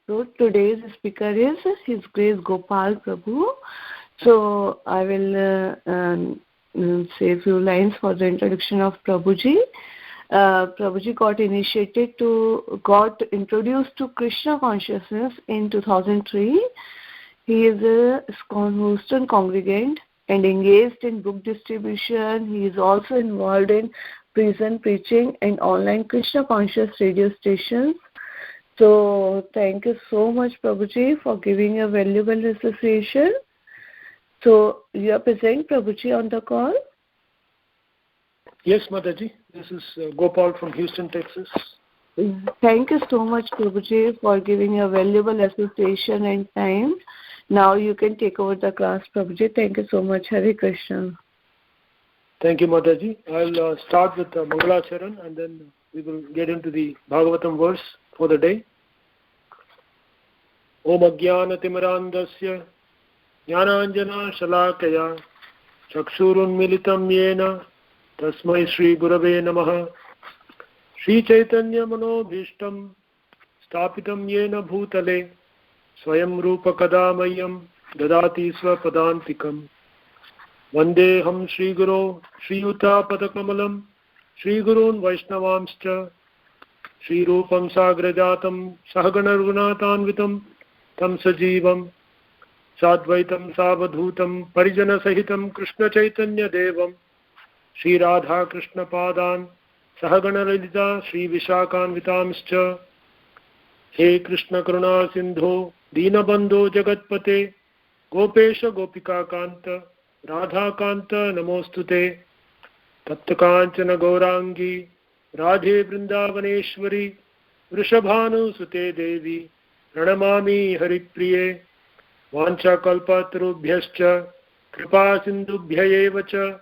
So today's speaker is His Grace Gopal Prabhu. So I will say a few lines for the introduction of Prabhuji. Prabhuji got introduced to Krishna consciousness in 2003. He is a Houston congregant and engaged in book distribution. He is also involved in prison preaching and online Krishna conscious radio stations. So thank you so much, Prabhuji, for giving a valuable association. So you are present, Prabhuji, on the call? Yes, Mataji. This is Gopal from Houston, Texas. Thank you so much, Prabhuji, for giving a valuable association and time. Now you can take over the class, Prabhuji. Thank you so much. Hare Krishna. Thank you, Mataji. I'll start with Mangalacharan and then we will get into the Bhagavatam verse for the day. Om Ajnanatimmirandasya Jnananjana Shalakaya Chakshurunmilitam Yena Tasmai Shri Gurave Namaha Shri Chaitanya Manobhishtam Stapitam Yena Bhutale Swayam Rupa Kadamayam Dadati Swapadantikam Vandeham Shri Guru Shri Yuta Padakamalam Shri Gurun Vaishnavamscha Shri Rupam Sagrajatam Sahagana Rugunatanvitam Tam Sajivam Sadvaitam Savadhutam Parijana Sahitam Krishna Chaitanya Devam Shri Radha Krishna Padan Sahagana Lalita Shri Vishakanvitamscha He Krishna Karuna Sindho Dinabandho Jagatpate Gopesha Gopika Kanta Radha Kanta Namostute Taptakanchana Gaurangi Radhe Vrindavaneshwari Vrishabhanu Sute Devi Pranamami Haripriye Vancha Kalpatarubhyascha Kripa Sindubhya Evacha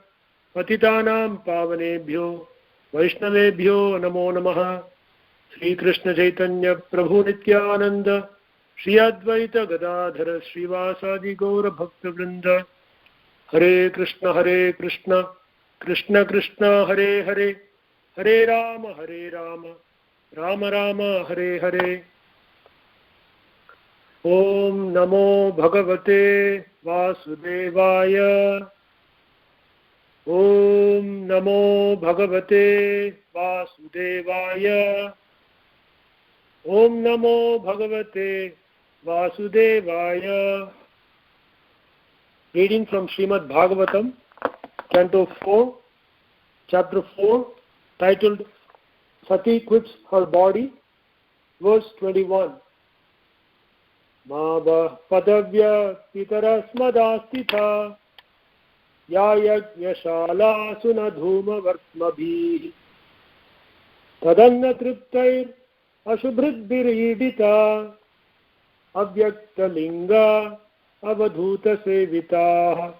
Patitanam Pavanebhyo Vaishnavebhyo Namo Namaha Sri Krishna Chaitanya Prabhu Nityananda Shri Advaita Gadadhara Srivasadi Gaura Bhakta Vrinda Hare Krishna Krishna Krishna Hare Hare Hare Rama Rama Rama Hare Hare Om Namo Bhagavate Vasudevaya Om Namo Bhagavate Vasudevaya Om Namo Bhagavate Vasudevaya. Reading from Srimad Bhagavatam, Canto 4, Chapter 4, titled Sati Quits Her Body, verse 21. Mava padavya pitarasmadastitha yayajyashala sunadhuma vartmabhi tadanna triptair ashubhridbiridita avyaktalinga avadhuta sevita.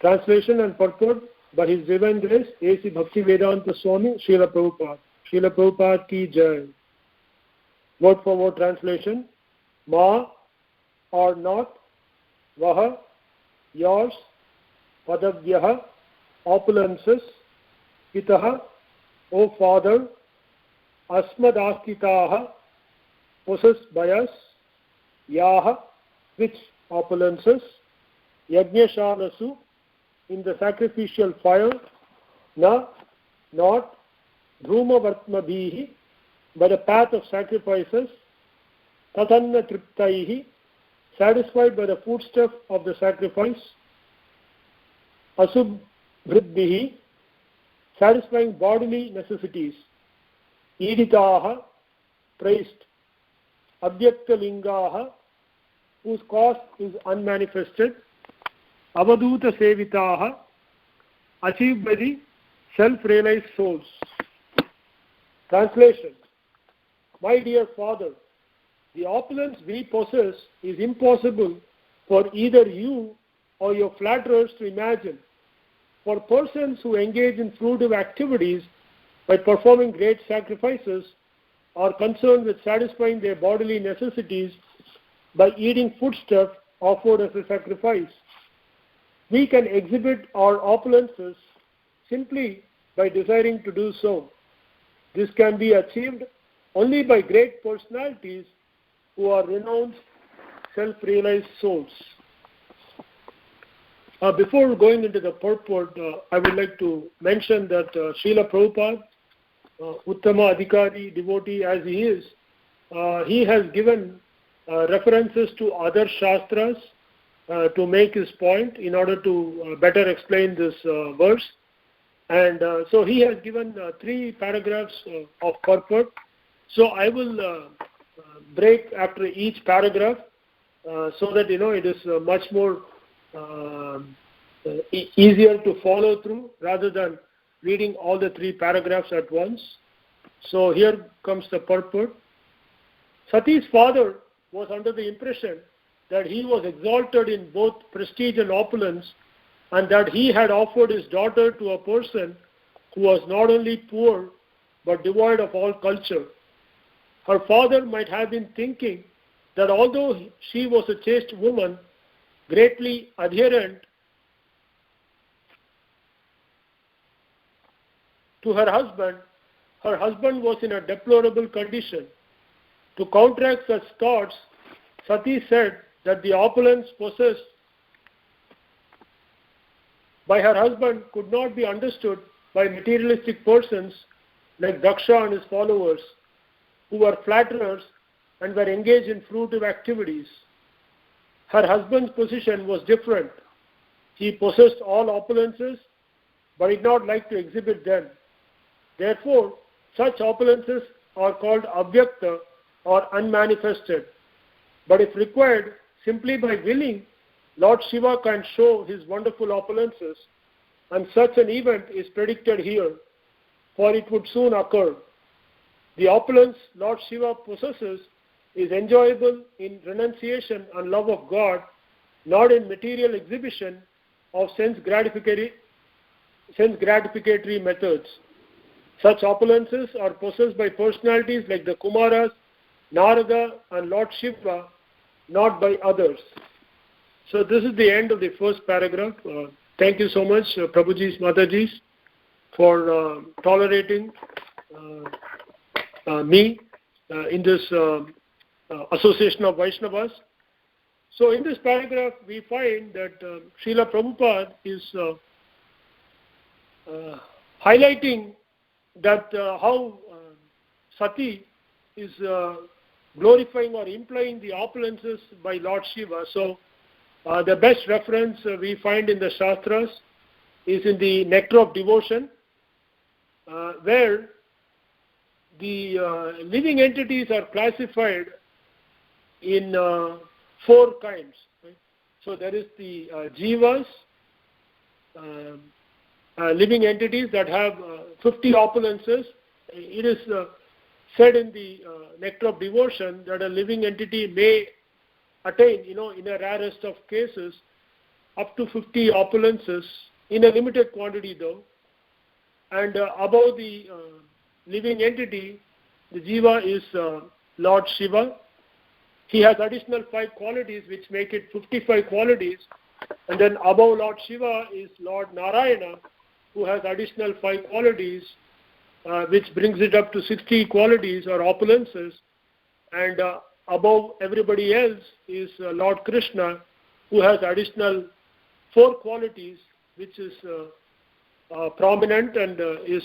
Translation and purport by His Divine Grace A.C. Bhaktivedanta Swami Srila Prabhupada. Srila Prabhupada ki jai. Word for word translation. Ma or not, Vaha yours, Padavyaha opulences, Pitaha O Father, Asmadastitaha possessed by us, Yaha which opulences, Yajnashalasu in the sacrificial fire, Na not, Dhuma Vartmabhihi by the path of sacrifices, Tatanna Triptaihi satisfied by the foodstuff of the sacrifice, Asubhridbihi satisfying bodily necessities, Iditaha praised, Abhyaktalingaha whose cause is unmanifested, Avadhuta Sevitaha achieved by the self-realized souls. Translation. My dear Father, the opulence we possess is impossible for either you or your flatterers to imagine. For persons who engage in fruitive activities by performing great sacrifices are concerned with satisfying their bodily necessities by eating foodstuff offered as a sacrifice. We can exhibit our opulences simply by desiring to do so. This can be achieved only by great personalities who are renounced, self-realized souls. Before going into the purport, I would like to mention that Srila Prabhupada, Uttama Adhikari, devotee as he is, he has given references to other Shastras to make his point in order to better explain this verse. And so he has given 3 paragraphs of purport. So I will break after each paragraph so that it is much more easier to follow through rather than reading all the 3 paragraphs at once. So here comes the purport. Sati's father was under the impression that he was exalted in both prestige and opulence, and that he had offered his daughter to a person who was not only poor but devoid of all culture. Her father might have been thinking that although she was a chaste woman, greatly adherent to her husband was in a deplorable condition. To counteract such thoughts, Sati said that the opulence possessed by her husband could not be understood by materialistic persons like Daksha and his followers, who were flatterers and were engaged in fruitive activities. Her husband's position was different. He possessed all opulences, but did not like to exhibit them. Therefore, such opulences are called avyakta or unmanifested. But if required, simply by willing, Lord Shiva can show his wonderful opulences, and such an event is predicted here, for it would soon occur. The opulence Lord Shiva possesses is enjoyable in renunciation and love of God, not in material exhibition of sense gratificatory methods. Such opulences are possessed by personalities like the Kumaras, Narada and Lord Shiva, not by others. So this is the end of the first paragraph. Thank you so much, Prabhuji's, Mataji's, for tolerating me in this association of Vaishnavas. So in this paragraph, we find that Srila Prabhupada is highlighting that how Sati is glorifying or implying the opulences by Lord Shiva. So the best reference we find in the Shastras is in the Nectar of Devotion, where the living entities are classified in 4 kinds. Right? So there is the jivas, living entities that have 50 opulences. It is said in the Nectar of Devotion that a living entity may attain, in a rarest of cases, up to 50 opulences, in a limited quantity though. And above the living entity, the jiva is Lord Shiva. He has additional 5 qualities which make it 55 qualities. And then above Lord Shiva is Lord Narayana, who has additional 5 qualities, which brings it up to 60 qualities or opulences. And above everybody else is Lord Krishna, who has additional 4 qualities, which is prominent and is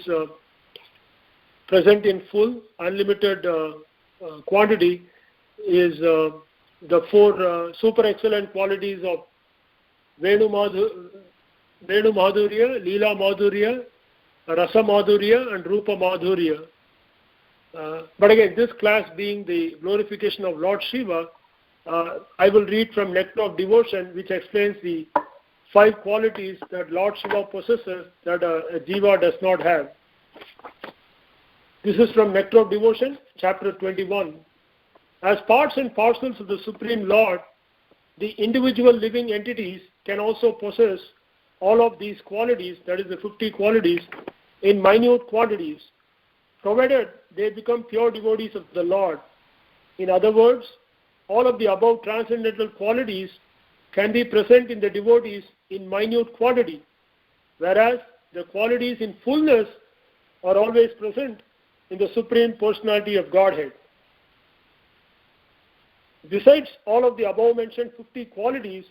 present in full, unlimited quantity, is the 4 super excellent qualities of Venu Madhurya, Leela Madhurya, Rasa Madhurya and Rupa Madhurya. But again, this class being the glorification of Lord Shiva, I will read from Nectar of Devotion, which explains the 5 qualities that Lord Shiva possesses that a jiva does not have. This is from Nectar of Devotion, chapter 21. As parts and parcels of the Supreme Lord, the individual living entities can also possess all of these qualities, that is the 50 qualities, in minute quantities, provided they become pure devotees of the Lord. In other words, all of the above transcendental qualities can be present in the devotees in minute quantity, whereas the qualities in fullness are always present in the Supreme Personality of Godhead. Besides all of the above-mentioned 50 qualities,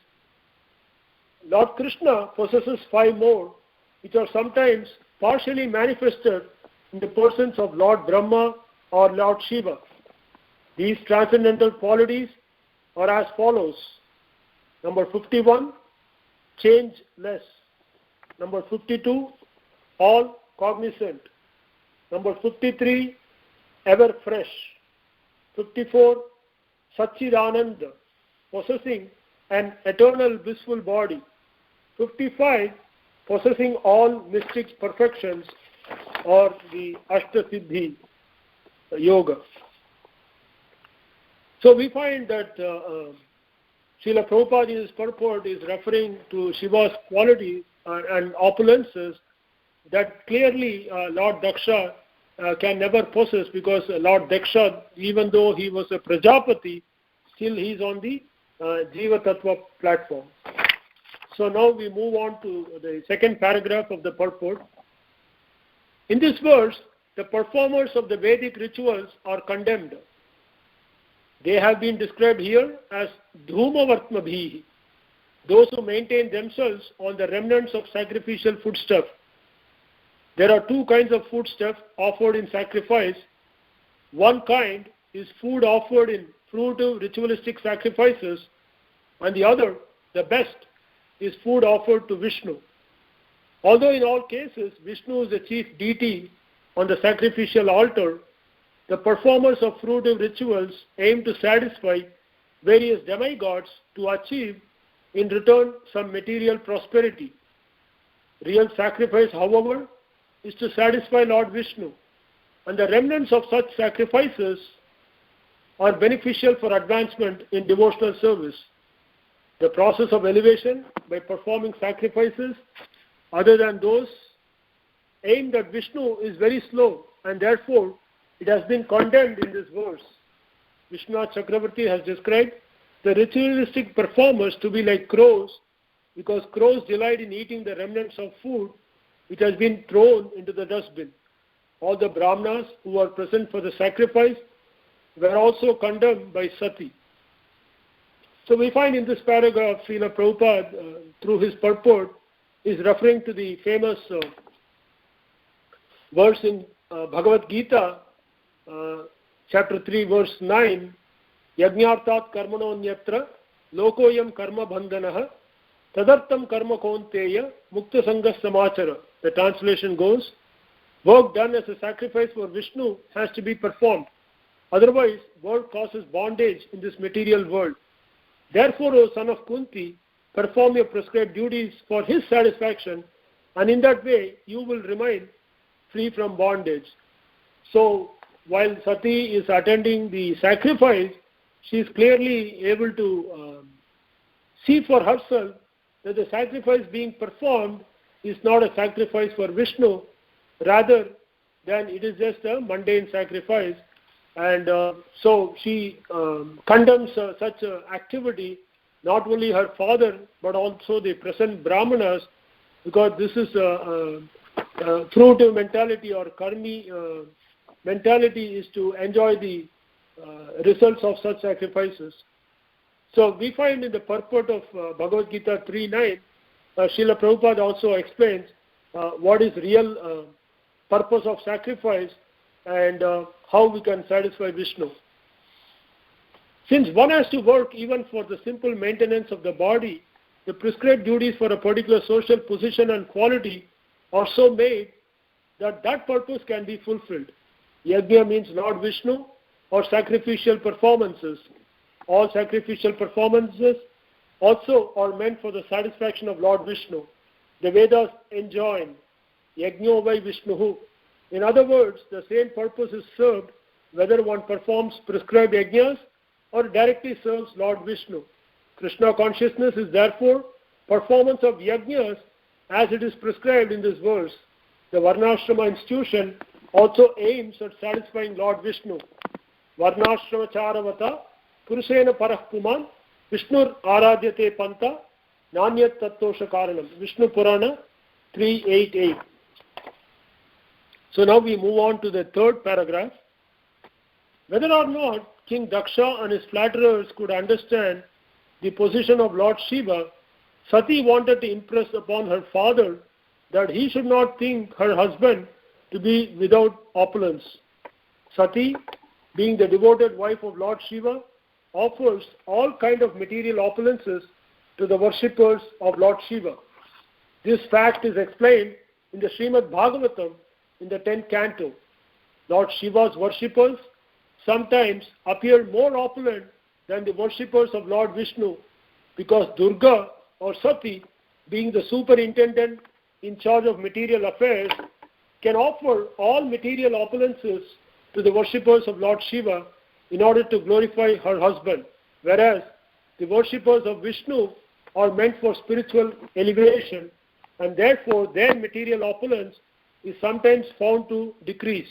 Lord Krishna possesses 5 more, which are sometimes partially manifested in the persons of Lord Brahma or Lord Shiva. These transcendental qualities are as follows. Number 51, changeless. Number 52, all cognizant. Number 53, ever fresh. 54, Satchidananda, possessing an eternal blissful body. 55, possessing all mystic perfections, or the Ashtasiddhi Yoga. So we find that Srila Prabhupada in his purport is referring to Shiva's qualities and opulences that clearly Lord Daksha can never possess, because Lord Daksha, even though he was a Prajapati, still he is on the Jiva Tattva platform. So now we move on to the second paragraph of the purport. In this verse, the performers of the Vedic rituals are condemned. They have been described here as Dhumavartmabhihi, those who maintain themselves on the remnants of sacrificial foodstuff. There are 2 kinds of foodstuff offered in sacrifice. One kind is food offered in fruitive ritualistic sacrifices, and the other, the best, is food offered to Vishnu. Although in all cases Vishnu is the chief deity on the sacrificial altar, the performers of fruitive rituals aim to satisfy various demigods to achieve in return some material prosperity. Real sacrifice, however, is to satisfy Lord Vishnu, and the remnants of such sacrifices are beneficial for advancement in devotional service. The process of elevation by performing sacrifices other than those aimed at Vishnu is very slow, and therefore it has been condemned in this verse. Vishwanath Chakravarti has described the ritualistic performers to be like crows, because crows delight in eating the remnants of food which has been thrown into the dustbin. All the Brahmanas who were present for the sacrifice were also condemned by Sati. So we find in this paragraph, Srila Prabhupada, through his purport, is referring to the famous verse in Bhagavad Gita, chapter 3, verse 9, Yajñārtāt karmano nyatra lokoyam karma bandhanaha tadartam karma konteya mukta sangas samachara. The translation goes, work done as a sacrifice for Vishnu has to be performed. Otherwise, work causes bondage in this material world. Therefore, O son of Kunti, perform your prescribed duties for his satisfaction, and in that way you will remain free from bondage. So, while Sati is attending the sacrifice, she is clearly able to see for herself that the sacrifice being performed is not a sacrifice for Vishnu, rather than it is just a mundane sacrifice. And so she condemns such activity, not only her father, but also the present Brahmanas, because this is a fruitive mentality, or karmi mentality is to enjoy the results of such sacrifices. So we find in the purport of Bhagavad Gita 3.9, Srila Prabhupada also explains what is real purpose of sacrifice and how we can satisfy Vishnu. Since one has to work even for the simple maintenance of the body, the prescribed duties for a particular social position and quality are so made that that purpose can be fulfilled. Yajna means Lord Vishnu, or sacrificial performances. All sacrificial performances also are meant for the satisfaction of Lord Vishnu. The Vedas enjoin Yajno vai Vishnuhu. In other words, the same purpose is served whether one performs prescribed yajnas or directly serves Lord Vishnu. Krishna consciousness is therefore performance of yajnas as it is prescribed in this verse. The Varnashrama institution also aims at satisfying Lord Vishnu. Varnashrama charavata purusena parah puman Vishnur aradhyate panta nanyat tattosha karanam. Vishnu Purana 388. So now we move on to the third paragraph. Whether or not King Daksha and his flatterers could understand the position of Lord Shiva, Sati wanted to impress upon her father that he should not think her husband to be without opulence. Sati, being the devoted wife of Lord Shiva, offers all kind of material opulences to the worshippers of Lord Shiva. This fact is explained in the Srimad Bhagavatam in the 10th canto. Lord Shiva's worshippers sometimes appear more opulent than the worshippers of Lord Vishnu, because Durga or Sati, being the superintendent in charge of material affairs, can offer all material opulences to the worshippers of Lord Shiva in order to glorify her husband, whereas the worshippers of Vishnu are meant for spiritual elevation, and therefore their material opulence is sometimes found to decrease.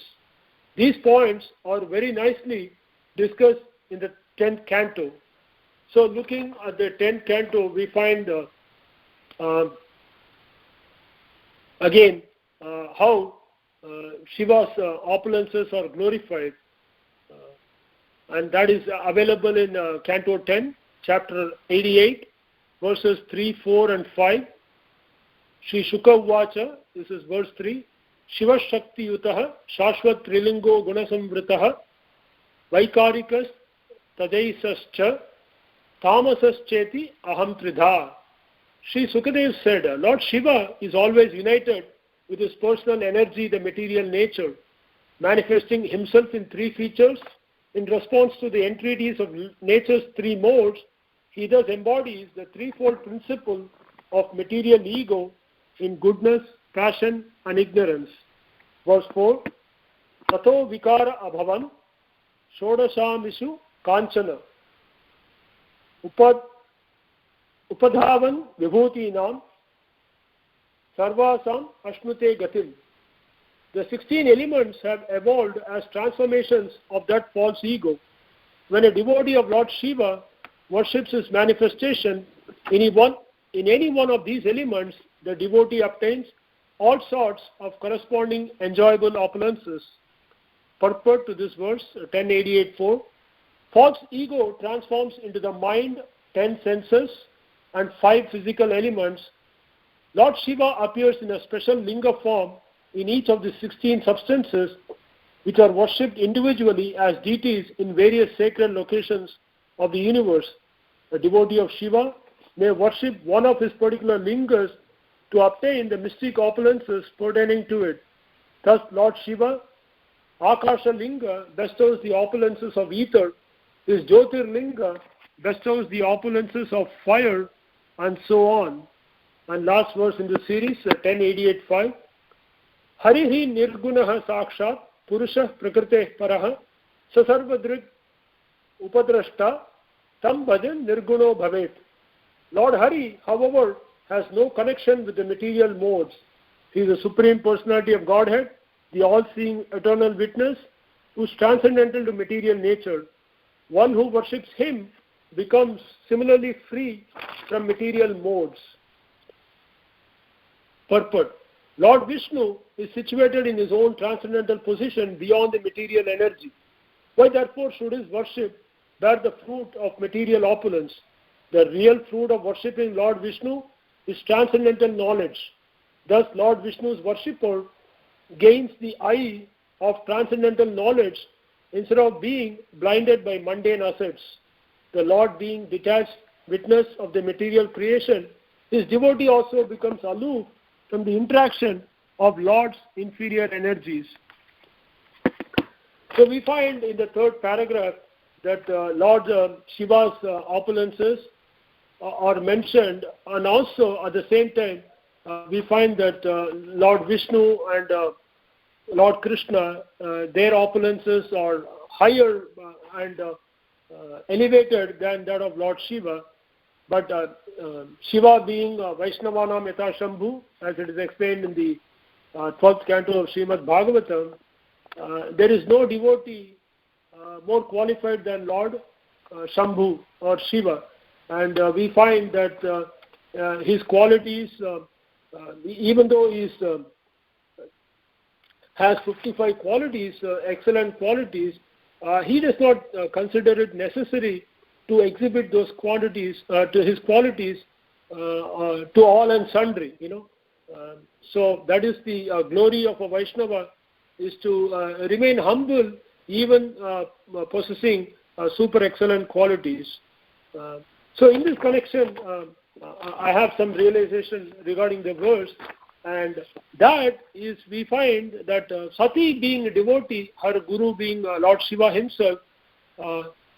These points are very nicely discussed in the 10th canto. So looking at the 10th canto, we find again how Shiva's opulences are glorified, and that is available in Canto 10, Chapter 88, verses 3, 4 and 5. Shri Shuka Vacha, this is verse 3, Shiva Shakti Yutaha Shashvat Trilingo Gunasamvritaha Vaikarikas Tajaisascha Tamasascheti Aham Tridha. Shri Sukadev said, Lord Shiva is always united with his personal energy, the material nature, manifesting himself in three features. In response to the entreaties of nature's three modes, he thus embodies the threefold principle of material ego in goodness, passion, and ignorance. Verse 4, Tato Vikara Abhavan Shodashamishu Kanchana Upadhavan Vibhutinam Sarvasam Ashmute Gatim. The 16 elements have evolved as transformations of that false ego. When a devotee of Lord Shiva worships his manifestation in any one of these elements, the devotee obtains all sorts of corresponding enjoyable opulences. Purport to this verse, 1088.4. False ego transforms into the mind, 10 senses, and 5 physical elements. Lord Shiva appears in a special linga form in each of the 16 substances, which are worshipped individually as deities in various sacred locations of the universe. A devotee of Shiva may worship one of his particular lingas to obtain the mystic opulences pertaining to it. Thus, Lord Shiva, Akasha Linga, bestows the opulences of ether, his Jyotir Linga bestows the opulences of fire, and so on. And last verse in the series, 1088.5. Harihi nirgunaha sakshat purusha prakrite paraha sasarvadrik upadrashta tam bhajan nirguno bhavet. Lord Hari, however, has no connection with the material modes. He is the Supreme Personality of Godhead, the all-seeing eternal witness, who is transcendental to material nature. One who worships him becomes similarly free from material modes. Purport. Lord Vishnu is situated in his own transcendental position beyond the material energy. Why therefore should his worship bear the fruit of material opulence? The real fruit of worshipping Lord Vishnu is transcendental knowledge. Thus, Lord Vishnu's worshipper gains the eye of transcendental knowledge instead of being blinded by mundane assets. The Lord being detached witness of the material creation, his devotee also becomes aloof from the interaction of Lord's inferior energies. So we find in the third paragraph that Lord Shiva's opulences are mentioned, and also at the same time we find that Lord Vishnu and Lord Krishna, their opulences are higher and elevated than that of Lord Shiva. But Shiva being Vaishnavanam Yata Shambhu, as it is explained in the 12th canto of Srimad Bhagavatam, there is no devotee more qualified than Lord Shambhu or Shiva. And we find that his qualities, even though he is has 55 qualities, excellent qualities, he does not consider it necessary to exhibit those qualities, to his qualities, to all and sundry, so that is the glory of a Vaishnava, is to remain humble even possessing super excellent qualities. So in this connection, I have some realization regarding the verse, and that is, we find that Sati being a devotee, her guru being Lord Shiva himself,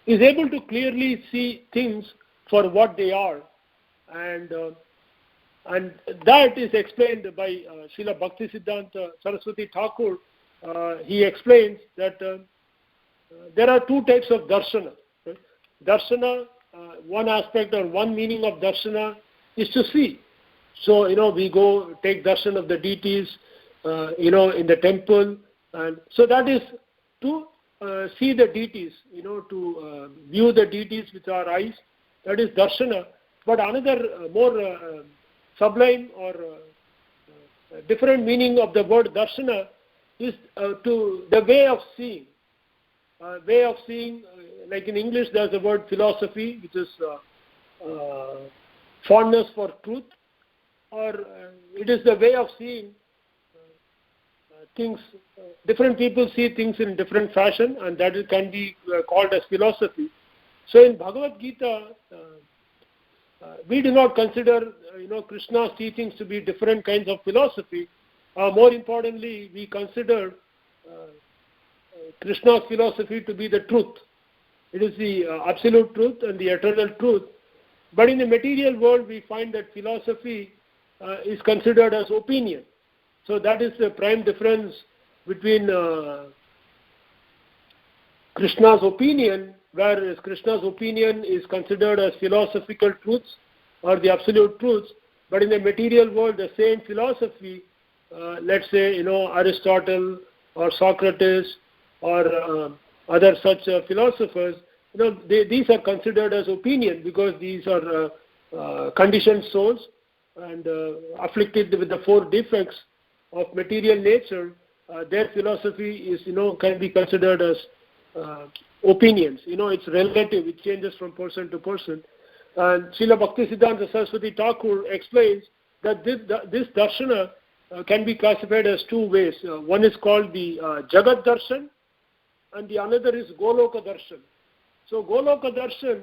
is able to clearly see things for what they are, and that is explained by Srila Bhaktisiddhanta Saraswati Thakur. He explains that there are two types of darshana. Right? Darshana, one aspect or one meaning of darshana is to see. So, we go take darshan of the deities, in the temple, and so that is to see the deities, to view the deities with our eyes. That is darshana. But another more sublime or different meaning of the word darshana is to the way of seeing. Way of seeing, like in English, there's a word philosophy, which is fondness for truth, or it is the way of seeing things. Different people see things in different fashion, and that can be called as philosophy. So in Bhagavad Gita, we do not consider Krishna's teachings to be different kinds of philosophy. More importantly, we consider Krishna's philosophy to be the truth. It is the absolute truth and the eternal truth. But in the material world, we find that philosophy is considered as opinion. So that is the prime difference between Krishna's opinion, whereas Krishna's opinion is considered as philosophical truths or the absolute truths. But in the material world, the same philosophy, let's say, Aristotle or Socrates or other such philosophers, these are considered as opinion because these are conditioned souls and afflicted with the four defects of material nature. Their philosophy is, can be considered as opinions. It's relative. It changes from person to person. And Srila Bhaktisiddhanta Saraswati Thakur explains that this darshana can be classified as two ways. One is called the Jagat Darshan, and the another is Goloka Darshan. So Goloka Darshan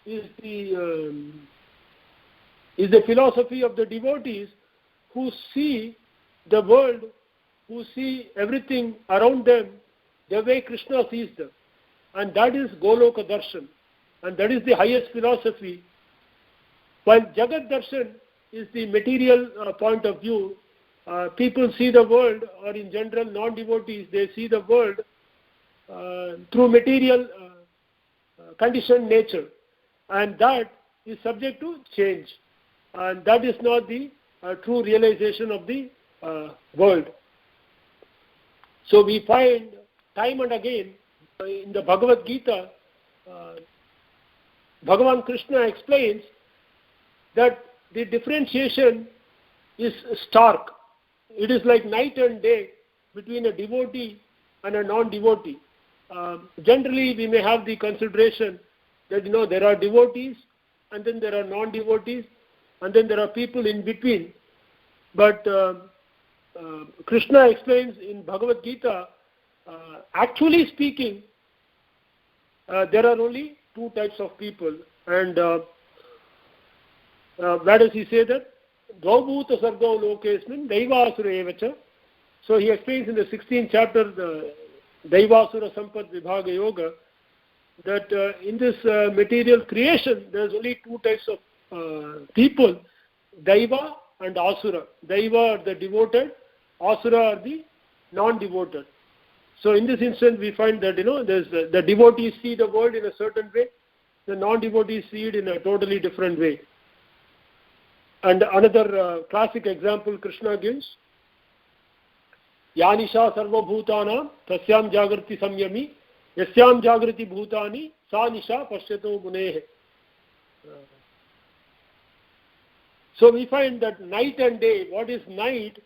is the philosophy of the devotees who see the world, who see everything around them the way Krishna sees them. And that is Goloka Darshan. And that is the highest philosophy. While Jagat Darshan is the material point of view, people see the world, or in general non-devotees, they see the world through material conditioned nature. And that is subject to change. And that is not the true realization of the world. So we find time and again in the Bhagavad Gita, Bhagavan Krishna explains that the differentiation is stark. It is like night and day between a devotee and a non-devotee. Generally, we may have the consideration that there are devotees, and then there are non-devotees, and then there are people in between. But Krishna explains in Bhagavad Gita, actually speaking, there are only two types of people. And where does he say that? Dvaubhuta sargo lokesmin daivasura evacha. So he explains in the 16th chapter, the Daivasura Sampat Vibhaga Yoga, that in this material creation, there's only two types of people, Daiva and Asura. Daiva are the devoted, Asura are the non-devoted. So in this instance, we find that, there's the devotees see the world in a certain way, the non-devotees see it in a totally different way. And another classic example Krishna gives, Yanisha sarva bhutanam tasyam jagrati samyami yasyam jagrati bhutani sa nisha pashyato munehe. So we find that night and day, what is night,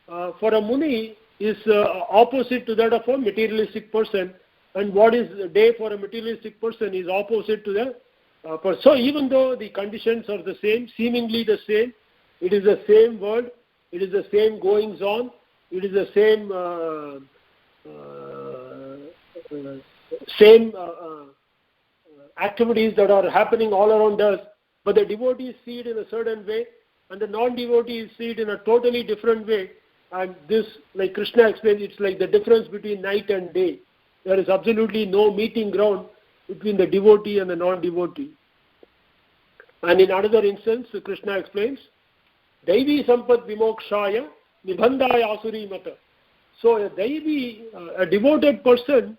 for a muni, is opposite to that of a materialistic person, and what is day for a materialistic person is opposite to the person. So even though the conditions are the same, seemingly the same, it is the same world, it is the same goings on, it is the same activities that are happening all around us, but the devotees see it in a certain way and the non-devotees see it in a totally different way. And this, like Krishna explained, it's like the difference between night and day. There is absolutely no meeting ground between the devotee and the non-devotee. And in another instance, Krishna explains, Daivi Sampat Vimokshaya Nibandhaya Asuri Mata. So a devoted person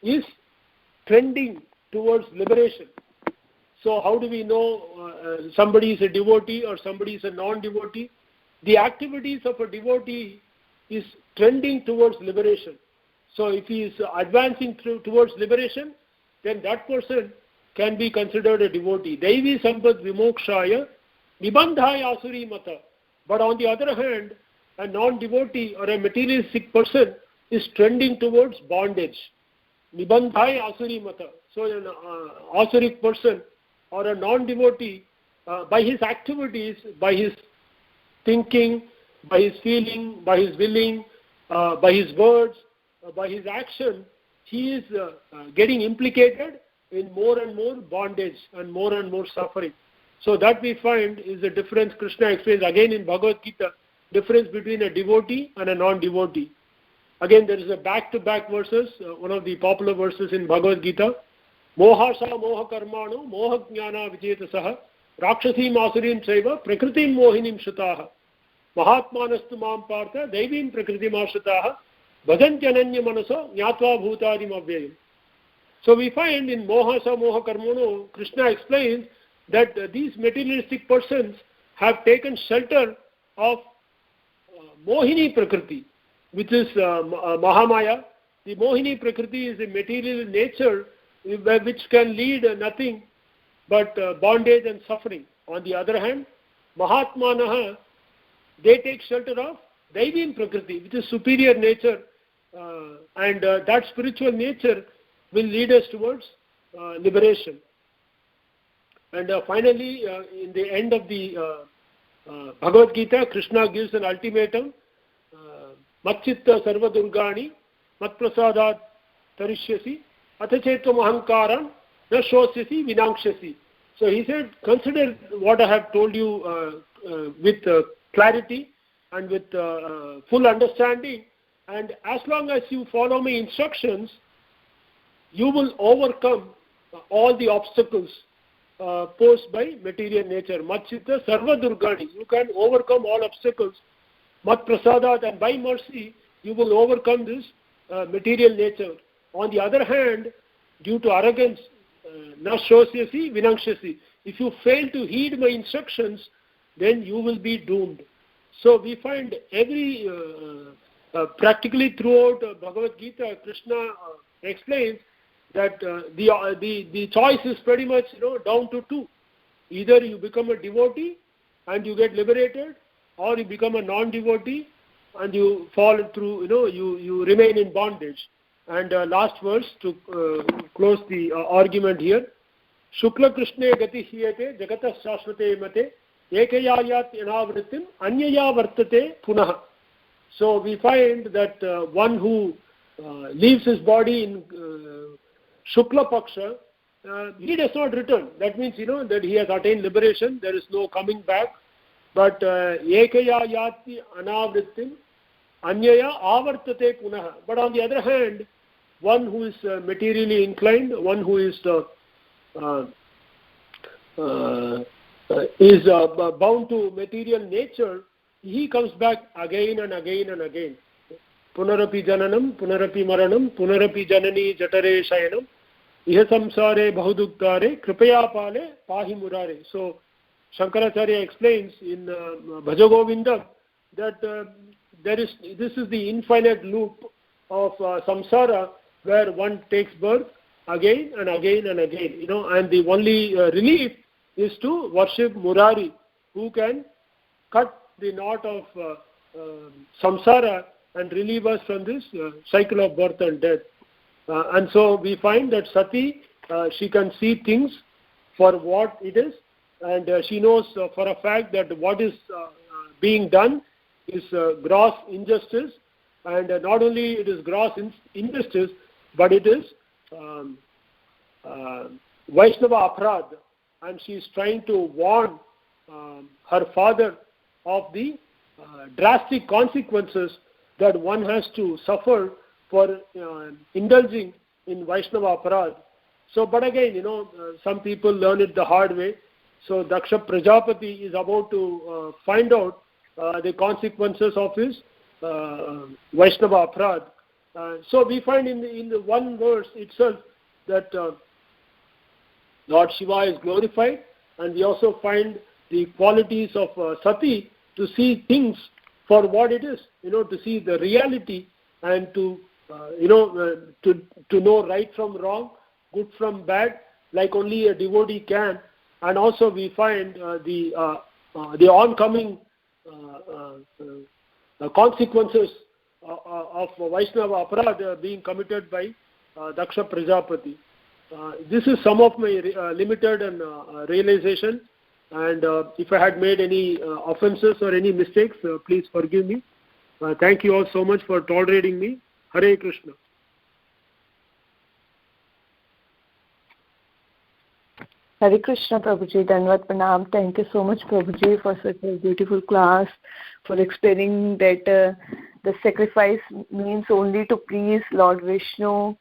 is trending towards liberation. So how do we know somebody is a devotee or somebody is a non-devotee? The activities of a devotee is trending towards liberation. So if he is advancing towards liberation, then that person can be considered a devotee. Daivi Sampat Vimokshaya Nibandhaya Asuri Mata. But on the other hand, a non-devotee or a materialistic person is trending towards bondage. Nibandhaya Asuri Mata. So an asuric person or a non-devotee, by his activities, by his thinking, by his feeling, by his willing, by his words, by his action, he is getting implicated in more and more bondage and more suffering. So that we find is the difference Krishna explains again in Bhagavad Gita, difference between a devotee and a non-devotee. Again, there is a back-to-back verses, one of the popular verses in Bhagavad Gita, Mohasa moha karmano moha jnana vijetasaha rakshasi masurim chaiva prakritim mohinim shutaha mahatmanastu mam partha daivim prakritim ashutaha bhajantyananya manaso jnatva bhutadim avyayam. So we find in Mohasa moha karmano, Krishna explains that these materialistic persons have taken shelter of Mohini Prakriti, which is Mahamaya. The Mohini Prakriti is a material nature which can lead nothing but bondage and suffering. On the other hand, Mahatmanaha, they take shelter of Daivim Prakriti, which is superior nature, and that spiritual nature will lead us towards liberation. And finally, in the end of the Bhagavad Gita, Krishna gives an ultimatum, Matchitta Sarva Durgani, Matprasadat Tarishyasi, Atachetvam Ahankaram, Na Shosyasi Vinakshasi. So he said, consider what I have told you with clarity and with full understanding, and as long as you follow my instructions, you will overcome all the obstacles posed by material nature. Matchitta Sarva Durgani. You can overcome all obstacles. Mat Prasadat, and by mercy, you will overcome this material nature. On the other hand, due to arrogance, na shosyasi vinakshasi. If you fail to heed my instructions, then you will be doomed. So we find every, practically throughout Bhagavad Gita, Krishna explains that the choice is pretty much down to two. Either you become a devotee and you get liberated, or you become a non-devotee and you fall through, you remain in bondage. And last verse to close the argument here. Shukla Krishne gati hiyate jagata shashvate mate ekayayat yanavritim anyaya vartate punah. So we find that one who leaves his body in Shukla Paksha, he does not return. That means, that he has attained liberation. There is no coming back. But ekaya yati anavrittim anyaya avartate punah. But on the other hand, one who is materially inclined, one who is bound to material nature, he comes back again and again and again. Punarapi jananam, punarapi maranam, punarapi janani jatare shayanam, iha samsare bahuduktare, kripaya pale pahi murare. So Shankaracharya explains in Bhajagovinda that this is the infinite loop of samsara, where one takes birth again and again and again, and the only relief is to worship Murari, who can cut the knot of samsara and relieve us from this cycle of birth and death. And so we find that Sati, she can see things for what it is, and she knows for a fact that what is being done is gross injustice, and not only it is gross injustice, but it is Vaishnava Aparad, and she is trying to warn her father of the drastic consequences that one has to suffer for indulging in Vaishnava Aparad. So, but again, some people learn it the hard way. So Daksha Prajapati is about to find out the consequences of his Vaishnava Aparad. So we find in the one verse itself that Lord Shiva is glorified, and we also find the qualities of Sati to see things for what it is, to see the reality, and to know right from wrong, good from bad, like only a devotee can. And also we find the oncoming consequences of Vaishnava Aparad being committed by Daksha Prajapati. This is some of my limited and realization, and if I had made any offenses or any mistakes, please forgive me. Thank you all so much for tolerating me. Hare Krishna. Hare Krishna, Prabhuji. Dandavat Pranam. Thank you so much, Prabhuji, for such a beautiful class, for explaining that the sacrifice means only to please Lord Vishnu,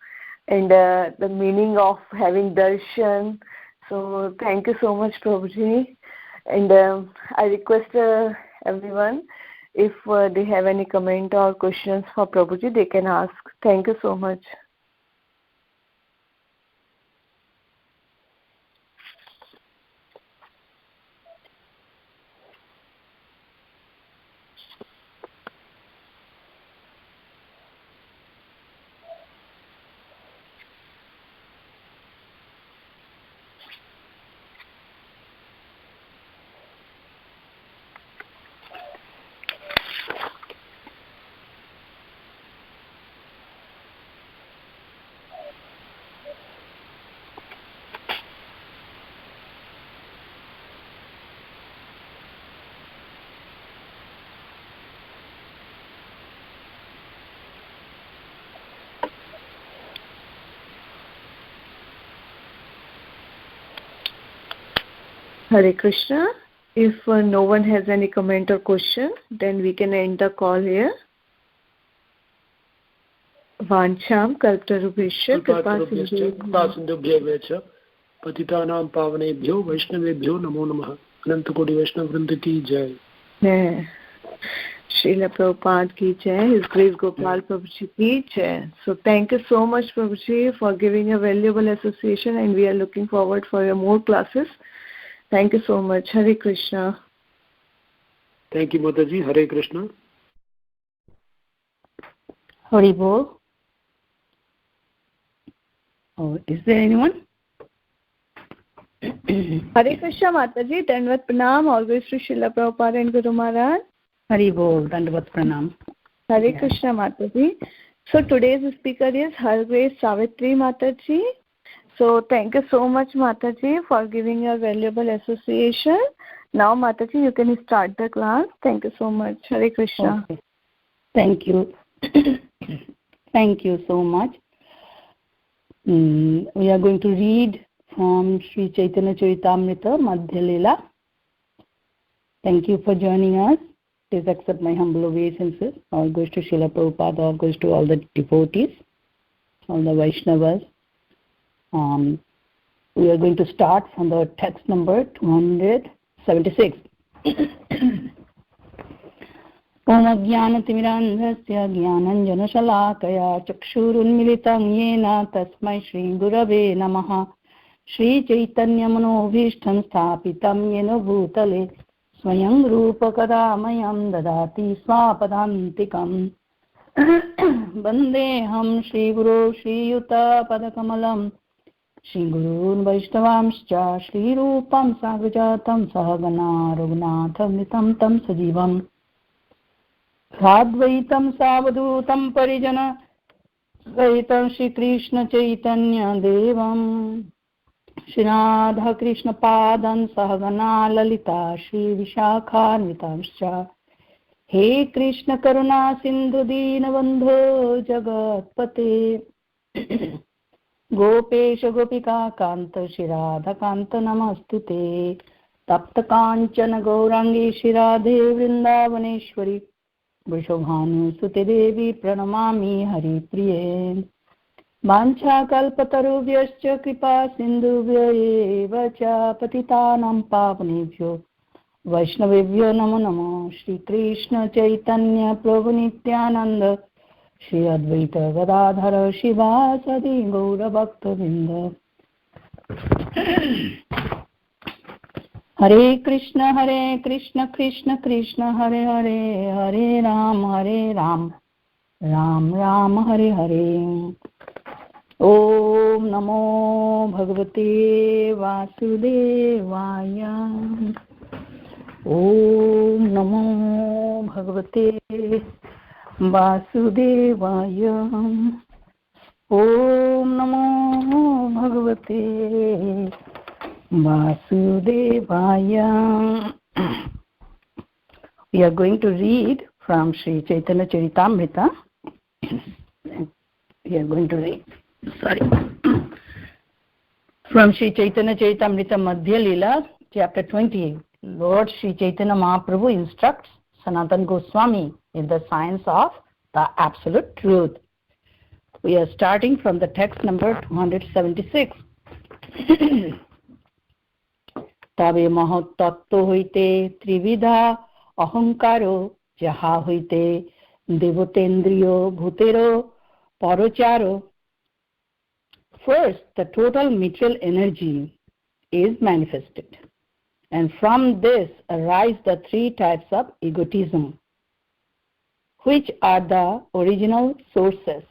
and the meaning of having darshan. So thank you so much, Prabhuji. And I request everyone, if they have any comment or questions for Prabhuji, they can ask. Thank you so much. Hare Krishna. If no one has any comment or question, then we can end the call here. Vancham kalparubhishya कृपासिन्धुभ्यो वेच पतितानां पावनेभ्यो वैष्णवेभ्यो नमो नमः. अनंत कोटि वैष्णव वृंद की जय. Srila Prabhupada ki jai. His Grace Gopal Prabhuji ki jai. So thank you so much, Prabhuji, for giving a valuable association, and we are looking forward for your more classes. Thank you so much. Hare Krishna. Thank you, Mataji. Hare Krishna. Hari Bol. Oh, is there anyone? Hare Krishna, Mataji. Dandavat Pranam. Always to Srila Prabhupada and Guru Maharaj. Hari Bol. Dandavat Pranam. Hare Krishna, Mataji. So today's speaker is Her Grace Savitri Mataji. So thank you so much, Mataji, for giving a valuable association. Now, Mataji, you can start the class. Thank you so much. Hare Krishna. Okay. Thank you. Thank you so much. We are going to read from Sri Chaitanya Charitamrita Madhya Leela. Thank you for joining us. Please accept my humble obeisances. All goes to Srila Prabhupada, all goes to all the devotees, all the Vaishnavas. We are going to start from the text number 276. Om Ajnanatimirandhasya Jnananjanashalakaya Chakshurunmilitam Yena Tasmai Shri Gurave Namaha. Shri Chaitanya Manobhishtam Sthapitam Yena Bhutale Swayam Rupa Kadamayam Dadati Swapadantikam Vandeham Shri Guru Shri Yuta Padakamalam Shri Gurun Vaishnavamscha Shri Rupam Sagrajatam Sahagana Raghunatham Nitam Tam Sajivam साद्वैतं सावधूतं परिजन सहितं श्रीकृष्ण चैतन्य देवं श्रीनाथ कृष्ण पादं सहगना ललिता श्री विशाखान्वितांश्च हे कृष्ण करुणा सिंधु दीनबंधो जगत्पते गोपेश गोपिका कांत श्री राधा कांत नमस्तुते तप्त कांचन गौरांगी श्री राधे वृंदावनेश्वरी वृषभानुसुते देवी प्रणमामि हरिप्रिये वाञ्छाकल्पतरुभ्यश्च कृपा सिन्धुभ्य एव च पतितानां पावनेभ्यो वैष्णवेभ्यो नमो नमः श्रीकृष्ण चैतन्य प्रभु नित्यानंद श्री अद्वैत गदाधर शिवासदि गौरभक्तवृंद हरे कृष्ण कृष्ण कृष्ण हरे हरे हरे राम राम राम हरे हरे ओम नमो भगवते वासुदेवाय ओम नमो भगवते वासुदेवाय ओम नमो भगवते वासुदेवाय. We are going to read from Sri Chaitanya Charitamrita. We are going to read, from Sri Chaitanya Charitamrita Madhya Leela, chapter 28. Lord Sri Chaitanya Mahaprabhu instructs Sanatana Goswami in the science of the absolute truth. We are starting from the text number 276. तबे महत्तत्व হইতে ত্রিবিধা অহংকারো যাহা হইতে দেবতেন্দ্রিয় ভূতেরো পরচারো. First, the total material energy is manifested, and from this arise the three types of egotism, which are the original sources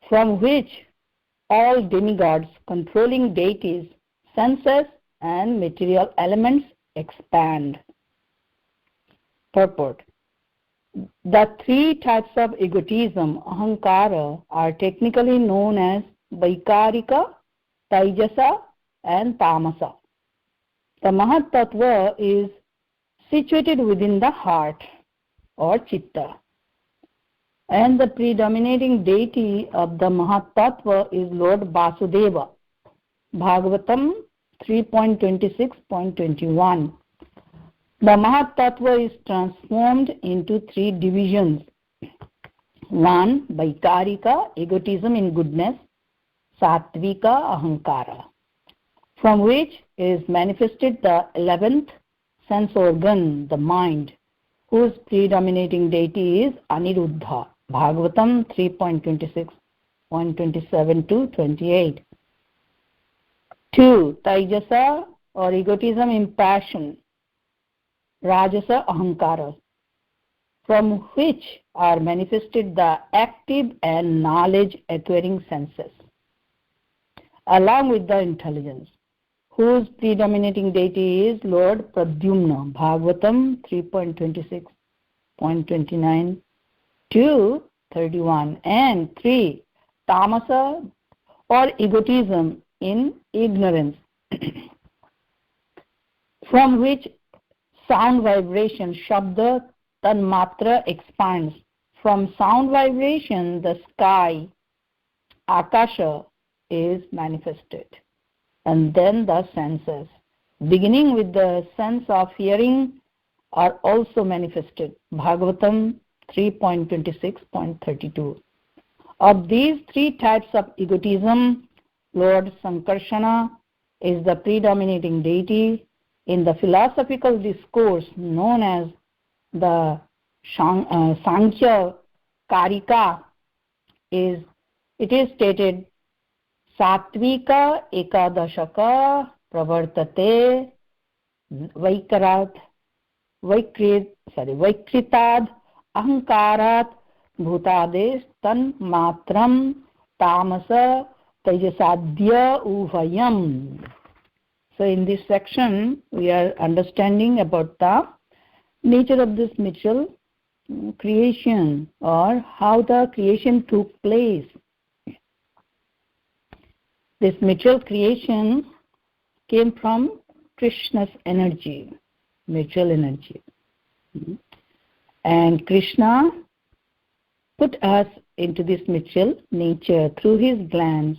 from which all demigods, controlling deities, senses and material elements expand. Purport. The three types of egotism, ahankara, are technically known as vaikarika, taijasa and tamasa. The Mahat Tattva is situated within the heart or chitta, and the predominating deity of the Mahat Tattva is Lord Vasudeva. Bhagavatam 3.26.21. The Mahat Tattva is transformed into three divisions. 1. Vaikarika, egotism in goodness. Sattvika, ahankara, from which is manifested the 11th sense organ, the mind, whose predominating deity is Aniruddha. Bhagavatam 3.26.27-28. 2. Taijasa, or egotism in passion. Rajasa, ahankara, from which are manifested the active and knowledge acquiring senses, along with the intelligence, whose predominating deity is Lord Pradyumna. Bhagavatam 3.26.29-31. And 3. Tamasa, or egotism in ignorance, from which sound vibration, shabda tanmatra, expands. From sound vibration, the sky, akasha, is manifested, and then the senses, beginning with the sense of hearing, are also manifested. Bhagavatam 3.26.32. Of these three types of egotism, Lord Sankarshana is the predominating deity. In the philosophical discourse known as the Sankhya Karika, it is stated, Satvika ekadashaka pravartate vaikritad ahankarat bhutades tan matram tamasa tejasadya uvayam. So in this section we are understanding about the nature of this material creation or how the creation took place. This mutual creation came from Krishna's energy, mutual energy. And Krishna put us into this mutual nature through his glands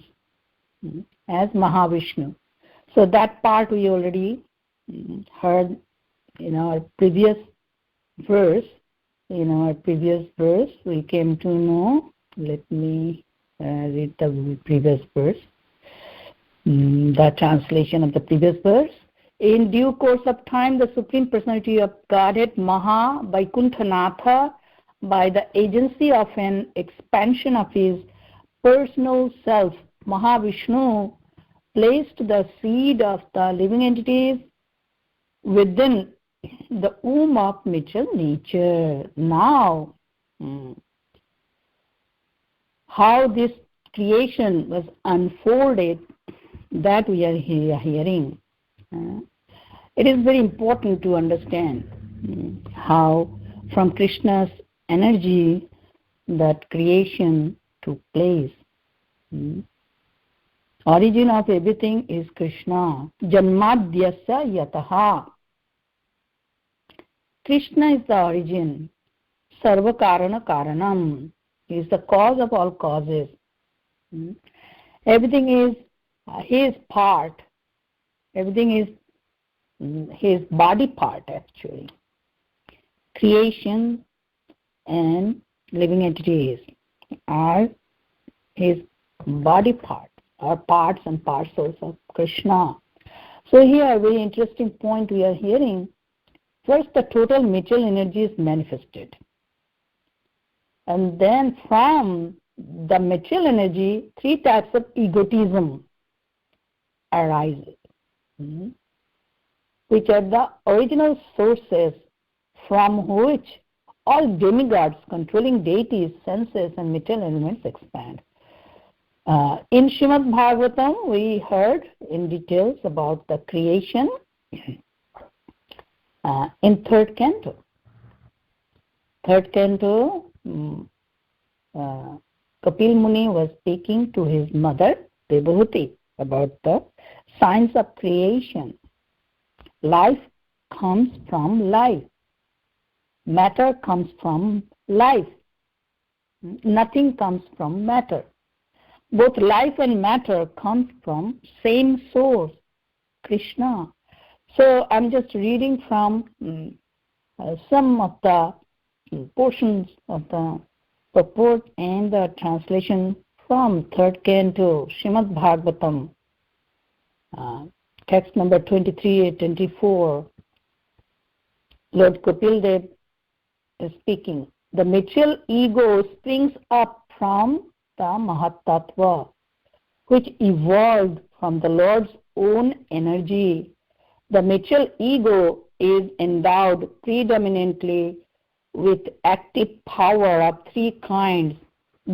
as Mahavishnu. So that part we already heard in our previous verse. In our previous verse, we came to know. Let me read the previous verse. The translation of the previous verse. In due course of time, the Supreme Personality of Godhead, Maha Vaikunthanatha, by the agency of an expansion of his personal self, Mahavishnu, placed the seed of the living entities within the womb of mutual nature. Now, how this creation was unfolded, that we are hearing. It is very important to understand how from Krishna's energy that creation took place. Origin of everything is Krishna. Janmadhyasya yataha. Krishna is the origin. Sarva karana karanam. He is the cause of all causes. Everything is his part. Everything is his body part, actually. Creation and living entities are his body part, are parts and parcels of Krishna. So here, a very interesting point we are hearing. First, the total mutual energy is manifested. And then from the mutual energy, three types of egotism arises, which are the original sources from which all demigods controlling deities, senses and material elements expand. In Srimad Bhagavatam, we heard in details about the creation in third canto. Third canto, Kapil Muni was speaking to his mother, Devhuti, about the science of creation. Life comes from life. Matter comes from life. Nothing comes from matter. Both life and matter comes from same source, Krishna. So I'm just reading from some of the portions of the purport and the translation from third canto, Srimad Bhagavatam, text number 23 and 24. Lord Kapil Dev is speaking. The material ego springs up from the Mahatattva, which evolved from the Lord's own energy. The material ego is endowed predominantly with active power of three kinds: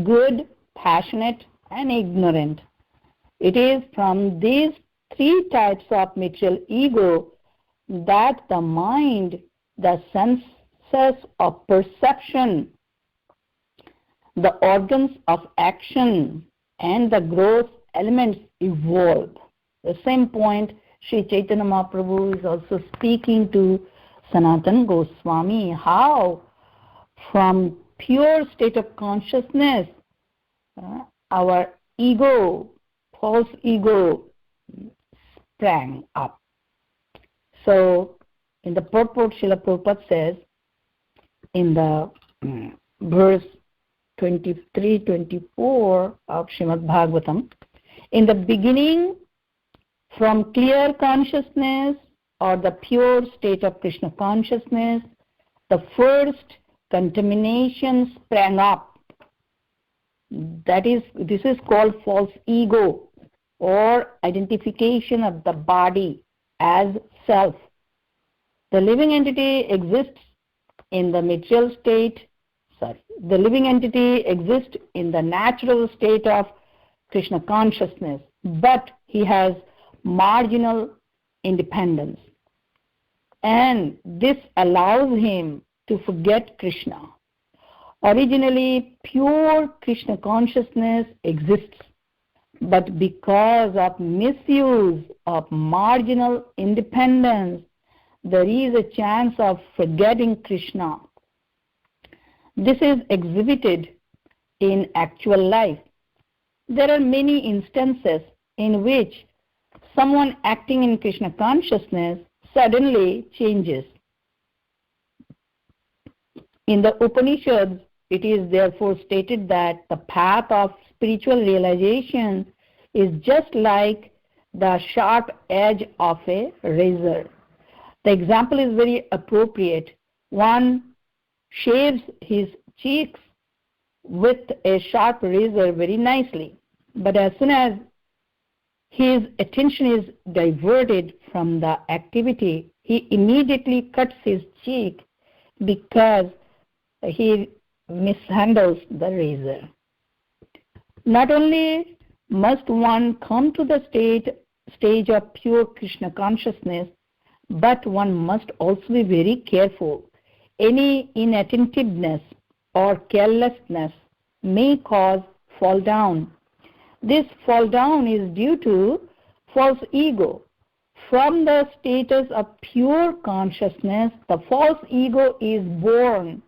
good, passionate, and ignorant. It is from these three types of material ego that the mind, the senses of perception, the organs of action, and the gross elements evolve. The same point Sri Chaitanya Mahaprabhu is also speaking to Sanatana Goswami, how from pure state of consciousness, our ego, false ego, sprang up. So, in the purport, Srila Prabhupada says, in the verse 23-24 of Srimad Bhagavatam, in the beginning, from clear consciousness or the pure state of Krishna consciousness, the first contamination sprang up. This is called false ego, or identification of the body as self. The living entity exists in the material state. The living entity exists in the natural state of Krishna consciousness, but he has marginal independence. And this allows him to forget Krishna. Originally, pure Krishna consciousness exists, but because of misuse of marginal independence, there is a chance of forgetting Krishna. This is exhibited in actual life. There are many instances in which someone acting in Krishna consciousness suddenly changes. In the Upanishads, it is therefore stated that the path of spiritual realization is just like the sharp edge of a razor. The example is very appropriate. One shaves his cheeks with a sharp razor very nicely, but as soon as his attention is diverted from the activity, he immediately cuts his cheek because he mishandles the razor. Not only must one come to the stage of pure Krishna consciousness, but one must also be very careful. Any inattentiveness or carelessness may cause fall down. This fall down is due to false ego. From the status of pure consciousness, the false ego is born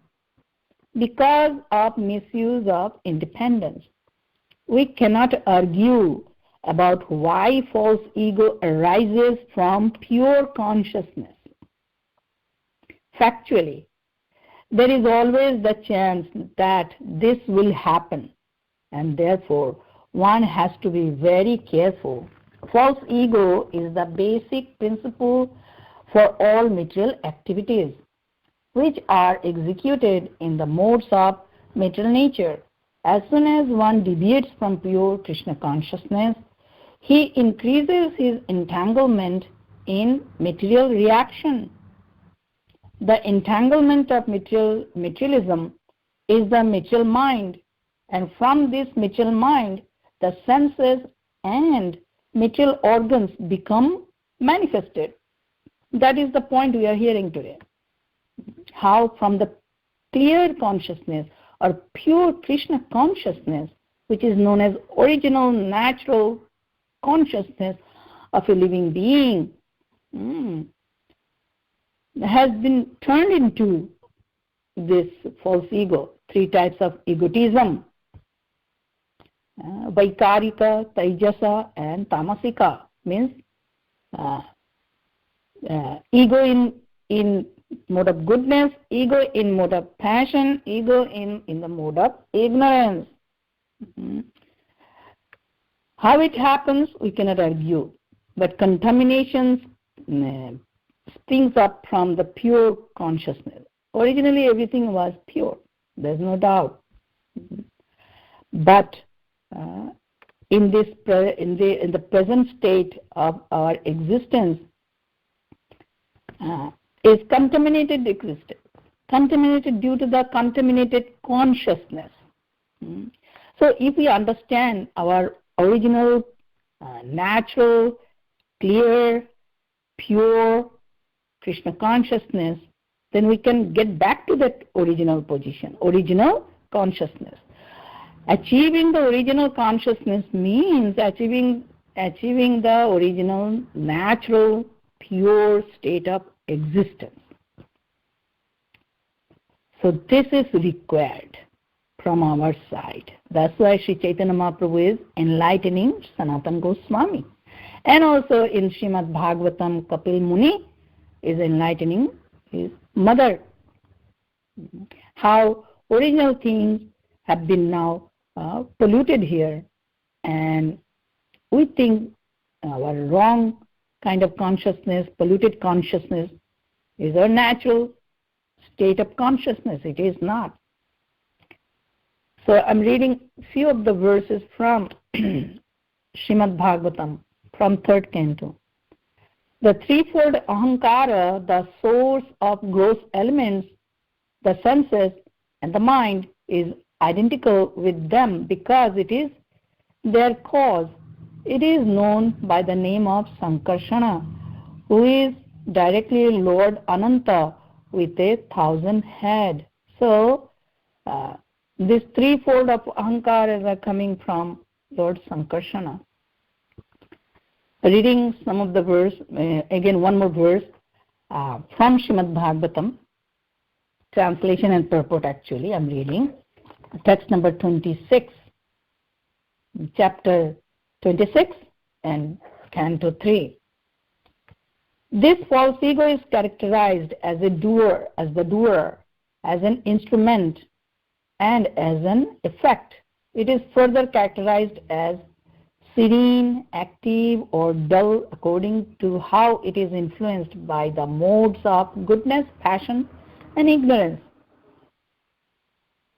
because of misuse of independence. We cannot argue about why false ego arises from pure consciousness. Factually, there is always the chance that this will happen, and therefore one has to be very careful. False ego is the basic principle for all material activities which are executed in the modes of material nature. As soon as one deviates from pure Krishna consciousness, he increases his entanglement in material reaction. The entanglement of materialism is the material mind, and from this material mind, the senses and material organs become manifested. That is the point we are hearing today. How from the clear consciousness or pure Krishna consciousness, which is known as original natural consciousness of a living being, has been turned into this false ego. Three types of egotism: Vaikarika, Taijasa, and Tamasika. Means ego in mode of goodness, ego in mode of passion, ego in the mode of ignorance. How it happens, we cannot argue. But contamination springs up from the pure consciousness. Originally, everything was pure. There's no doubt. But in the present state of our existence, is contaminated due to the contaminated consciousness. So if we understand our original, natural, clear, pure Krishna consciousness, then we can get back to that original position, original consciousness. Achieving the original consciousness means achieving the original, natural, pure state of existence. So this is required from our side. That's why Sri Chaitanya Mahaprabhu is enlightening Sanatana Goswami. And also in Srimad Bhagavatam, Kapil Muni is enlightening his mother. How original things have been now polluted here, and we think our wrong kind of consciousness, polluted consciousness, is our natural state of consciousness. It is not. So I'm reading few of the verses from Srimad Bhagavatam, from 3rd canto. The threefold ahankara, the source of gross elements, the senses and the mind, is identical with them because it is their cause. It is known by the name of Sankarshana, who is directly Lord Ananta with 1,000 heads. So, This threefold of ahankaras are coming from Lord Sankarsana. Reading some of the verse, again one more verse from Srimad Bhagavatam, translation and purport actually, I'm reading. Text number 26, chapter 26 and canto 3. This false ego is characterized as the doer, as an instrument, and as an effect. It is further characterized as serene, active, or dull according to how it is influenced by the modes of goodness, passion, and ignorance.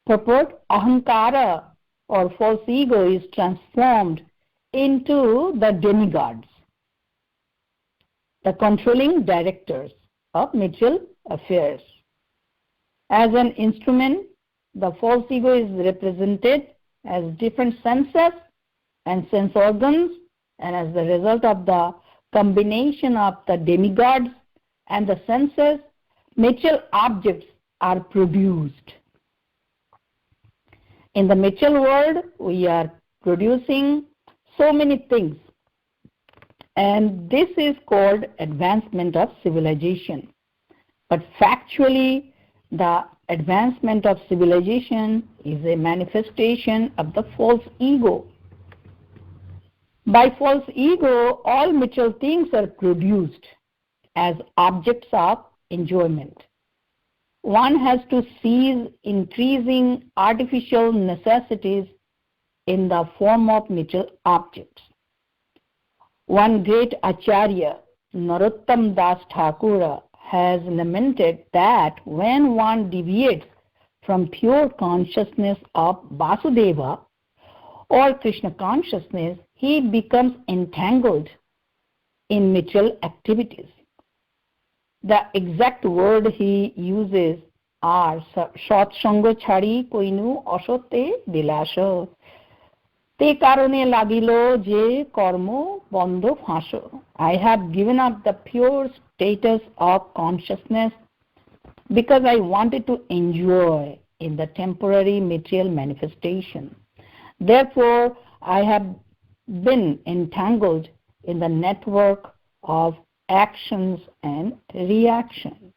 Purport: ahankara or false ego is transformed into the demigods, the controlling directors of material affairs. As an instrument, the false ego is represented as different senses and sense organs, and as the result of the combination of the demigods and the senses, material objects are produced. In the material world, we are producing so many things, and this is called advancement of civilization. But factually, the advancement of civilization is a manifestation of the false ego. By false ego, all material things are produced as objects of enjoyment. One has to cease increasing artificial necessities in the form of material objects. One great Acharya, Narottam Das Thakura, has lamented that when one deviates from pure consciousness of Vasudeva or Krishna consciousness, he becomes entangled in material activities. The exact word he uses are Satsango chhari koinu asote bilasho te karone lagilo je karmo bando phaso. I have given up the pure status of consciousness because I wanted to enjoy in the temporary material manifestation. Therefore, I have been entangled in the network of actions and reactions.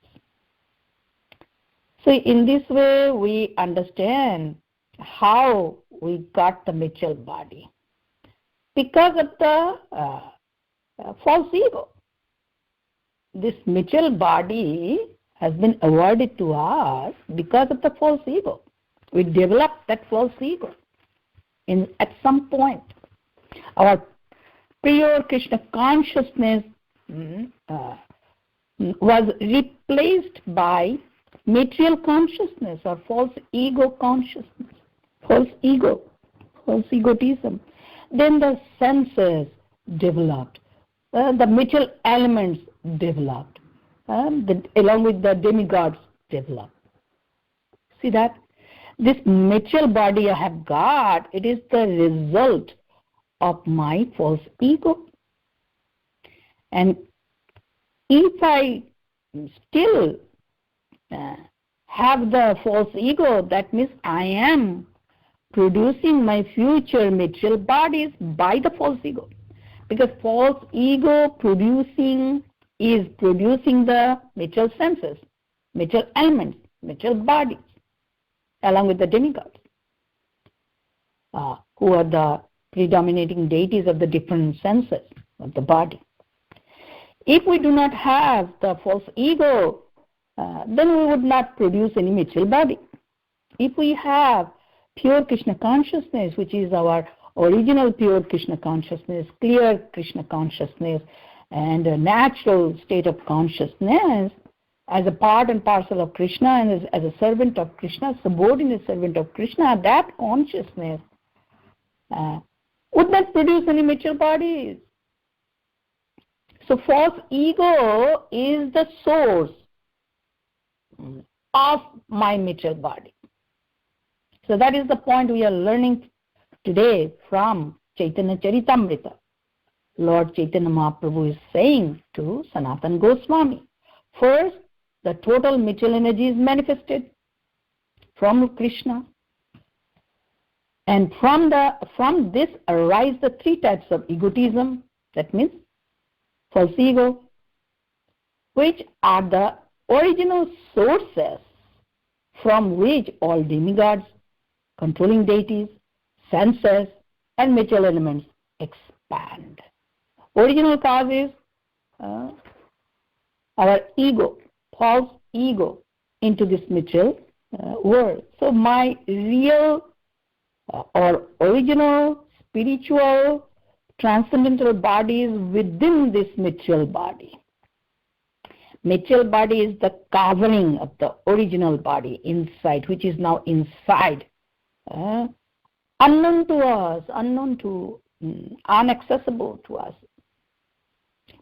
So in this way, we understand how we got the material body. Because of the false ego. This material body has been awarded to us because of the false ego. We developed that false ego at some point. Our pure Krishna consciousness was replaced by material consciousness or false ego consciousness, false egotism. Then the senses developed, the material elements developed, along with the demigods developed. See that? This material body I have got, it is the result of my false ego. And if I still have the false ego, that means I am producing my future material bodies by the false ego. Because false ego is producing the material senses, material elements, material bodies, along with the demigods, who are the predominating deities of the different senses of the body. If we do not have the false ego, then we would not produce any material body. If we have pure Krishna consciousness, which is our original pure Krishna consciousness, clear Krishna consciousness, and a natural state of consciousness, as a part and parcel of Krishna and as a servant of Krishna, subordinate servant of Krishna, that consciousness would not produce any material bodies. So false ego is the source of my material body. So that is the point we are learning today from Chaitanya Charitamrita. Lord Chaitanya Mahaprabhu is saying to Sanatana Goswami, first, the total material energy is manifested from Krishna. And from this arise the three types of egotism, that means false ego, which are the original sources from which all demigods, controlling deities, senses, and material elements expand. Original cause is our ego, false ego, into this material world. So my real or original spiritual transcendental body is within this material body. Material body is the covering of the original body inside, which is now inside, unknown to us, inaccessible to us.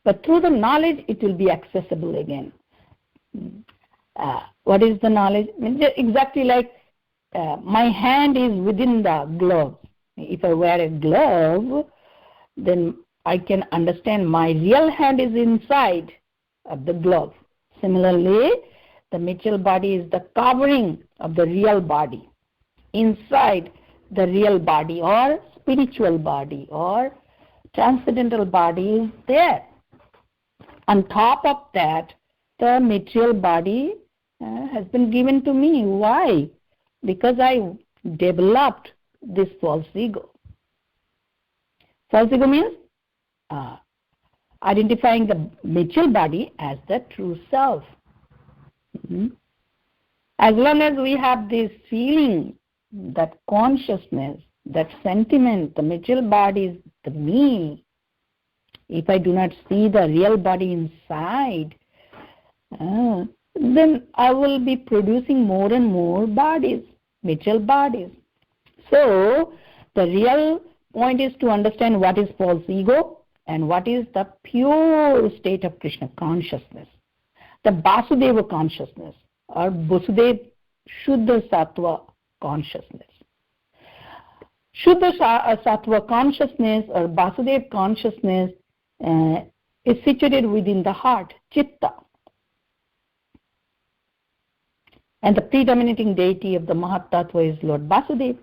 But through the knowledge, it will be accessible again. What is the knowledge? Exactly like my hand is within the glove. If I wear a glove, then I can understand my real hand is inside of the glove. Similarly, the material body is the covering of the real body. Inside the real body or spiritual body or transcendental body is there. On top of that, the material body has been given to me. Why? Because I developed this false ego. False ego means identifying the material body as the true self. As long as we have this feeling, that consciousness, that sentiment, the material body is the me, if I do not see the real body inside, then I will be producing more and more bodies, material bodies. So the real point is to understand what is false ego and what is the pure state of Krishna consciousness, the Vasudeva consciousness or Vasudev Shuddha Sattva consciousness. Shuddha Sattva consciousness or Vasudev consciousness is situated within the heart, Chitta. And the predominating deity of the Mahatattva is Lord Vasudeva.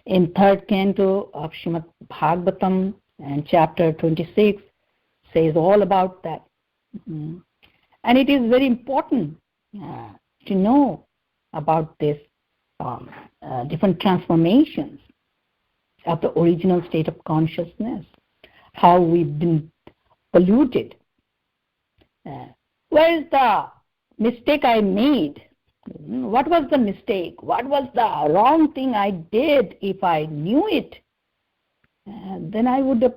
In third canto of Srimad Bhagavatam and chapter 26 says all about that. And it is very important to know about this different transformations of the original state of consciousness, how we've been polluted. Where is the mistake I made? What was the mistake? What was the wrong thing I did? If I knew it, then I would have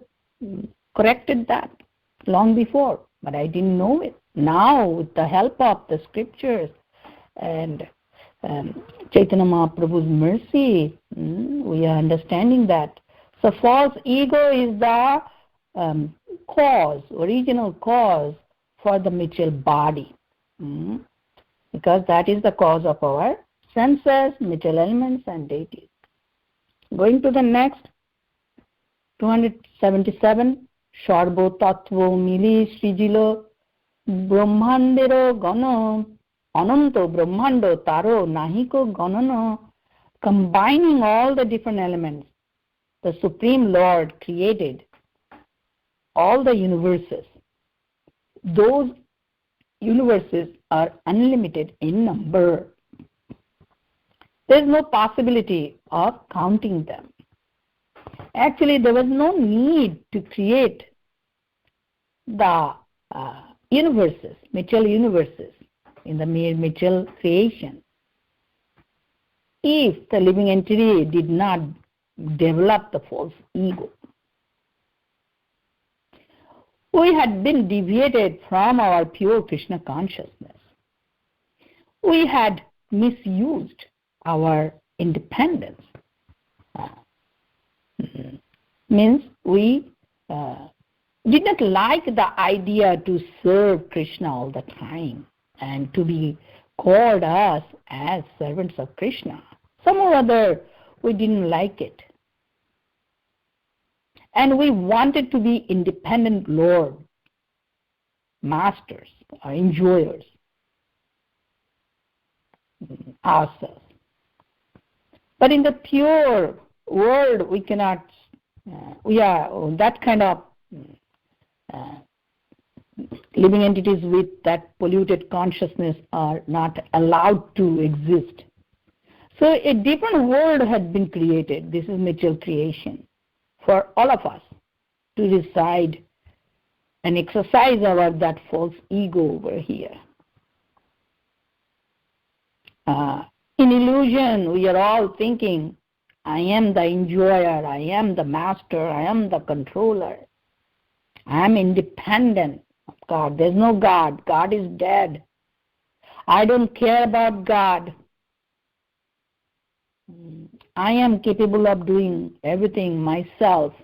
corrected that long before, but I didn't know it. Now, with the help of the scriptures and Chaitanya Mahaprabhu's mercy, we are understanding that. So false ego is the original cause for the material body. Because that is the cause of our senses, material elements and deities. Going to the next, 277, Sharbo Tattvo Mili Srijilo Brahmandero Gano Ananto Brahmando Taro Nahiko Ganano. Combining all the different elements, the Supreme Lord created all the universes. Those universes are unlimited in number. There is no possibility of counting them. Actually, there was no need to create the universes, material universes, in the mere material creation, if the living entity did not develop the false ego. We had been deviated from our pure Krishna consciousness. We had misused our independence. Means we did not like the idea to serve Krishna all the time and to be called us as servants of Krishna. Somehow or other, we didn't like it. And we wanted to be independent Lord, masters, or enjoyers ourselves. But in the pure world, we cannot, we are that kind of living entities with that polluted consciousness are not allowed to exist. So a different world had been created. This is material creation for all of us to reside and exercise that false ego over here. In illusion, we are all thinking, I am the enjoyer, I am the master, I am the controller. I am independent of God. There's no God. God is dead. I don't care about God. I am capable of doing everything myself.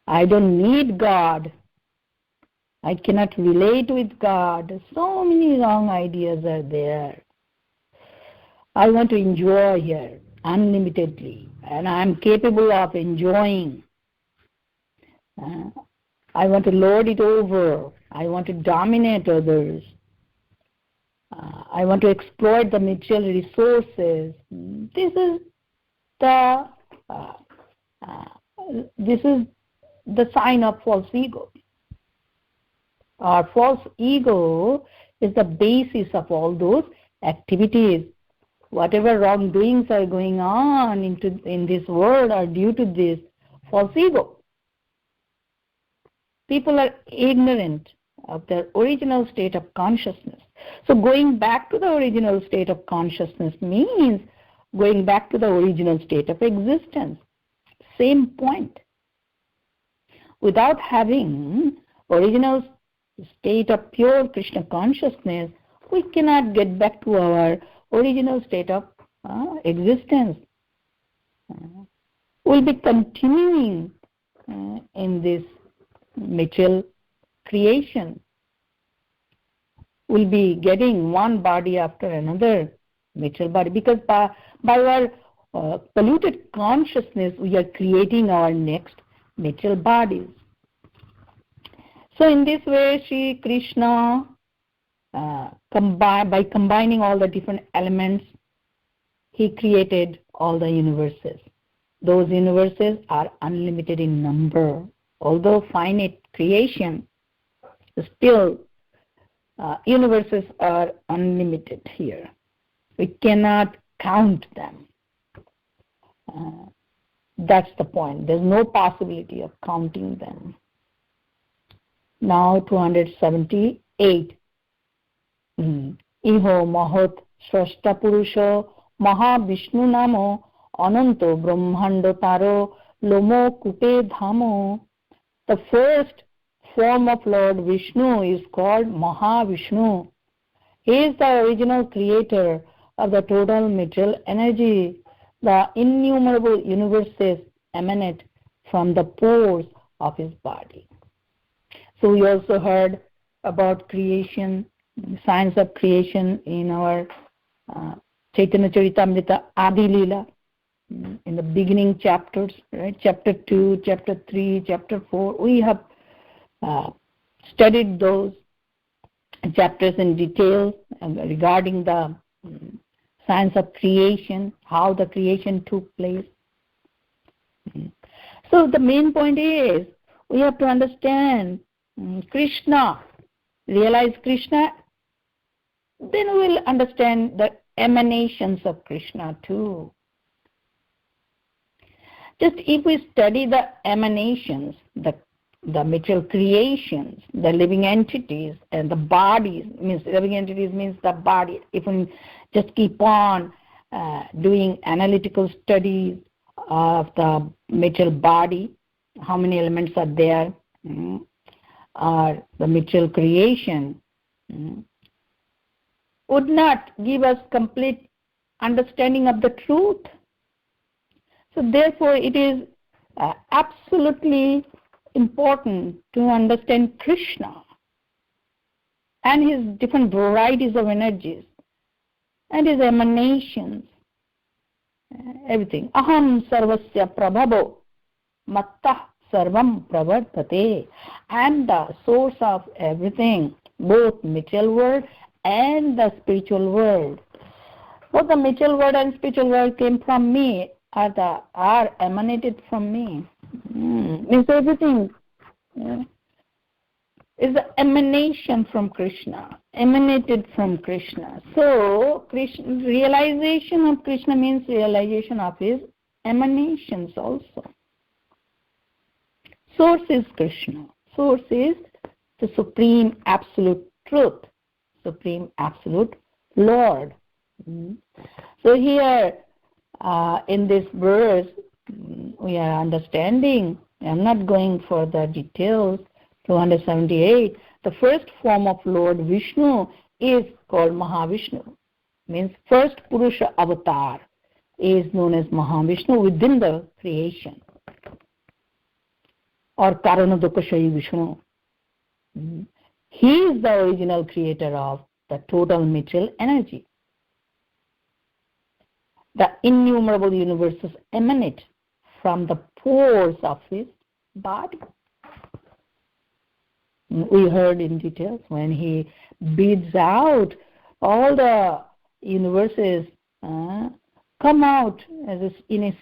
I don't need God. I cannot relate with God. So many wrong ideas are there. I want to enjoy here unlimitedly, and I am capable of enjoying. I want to lord it over. I want to dominate others. I want to exploit the material resources. This is the sign of false ego. Our false ego is the basis of all those activities. Whatever wrongdoings are going on in this world are due to this false ego. People are ignorant of their original state of consciousness. So going back to the original state of consciousness means going back to the original state of existence. Same point. Without having original state of pure Krishna consciousness, we cannot get back to our original state of existence. We'll be continuing in this material creation. We'll be getting one body after another material body, because by our polluted consciousness we are creating our next material bodies. So in this way, Sri Krishna, by combining all the different elements, he created all the universes. Those universes are unlimited in number. Although finite creation, still universes are unlimited here. We cannot count them. That's the point. There's no possibility of counting them. Now 278. Iho mahot shrashta purusho mahavishnu namo ananto brahmando taro lomo kupe dhamo. The first form of Lord Vishnu is called Mahavishnu. He is the original creator of the total material energy. The innumerable universes emanate from the pores of his body. So we also heard about creation, science of creation in our Chaitanya Charitamrita Adi Leela, in the beginning chapters, right? Chapter 2, chapter 3, chapter 4. We have studied those chapters in detail regarding the science of creation, how the creation took place. So the main point is we have to understand Krishna, realize Krishna, then we will understand the emanations of Krishna too. Just if we study the emanations, the material creations, the living entities, and the bodies, means living entities means the body. If we just keep on doing analytical studies of the material body, how many elements are there, or the material creation, would not give us complete understanding of the truth. So therefore it is absolutely important to understand Krishna and his different varieties of energies and his emanations, everything. Aham sarvasya prabhavo mattah sarvam pravartate. I am the source of everything, both material world and the spiritual world. Both the material world and spiritual world came from me, are emanated from me. Means everything is an emanation from Krishna, emanated from Krishna. So realization of Krishna means realization of his emanations also. Source is Krishna. Source is the supreme absolute truth, supreme absolute Lord. So here in this verse we are understanding, I'm not going for the details, 278, the first form of Lord Vishnu is called Mahavishnu. Means first Purusha avatar is known as Mahavishnu within the creation, or Karanadokashayi Vishnu. He is the original creator of the total material energy. The innumerable universes emanate from the pores of his body. We heard in details when he breathes out, all the universes come out in a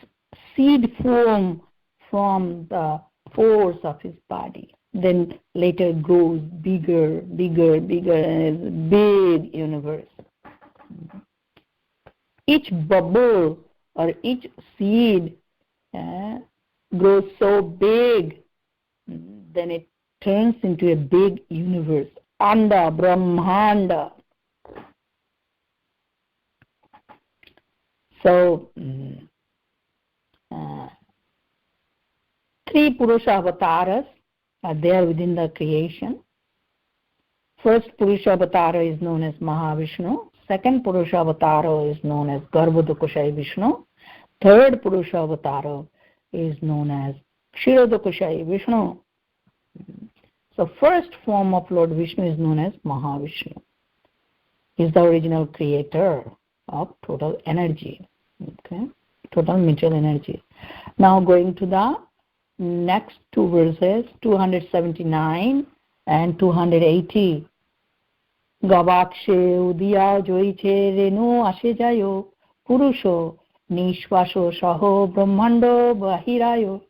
seed form from the pores of his body. Then later grows bigger, and is a big universe. Each bubble or each seed grows so big, then it turns into a big universe, Anda, Brahmanda. So, three Purusha avatars are there within the creation. First Purusha avatar is known as Mahavishnu. Second Purusha avatar is known as Garbhodakushayi Vishnu. Third Purusha avatar is known as Kshirodakushayi Vishnu. So first form of Lord Vishnu is known as Mahavishnu. He is the original creator of total energy, total material energy. Now going to the next two verses, 279 and 280. Gavakshe udiya joiche renu ashe jayo purusho nishvasho saho brahmando bahirayo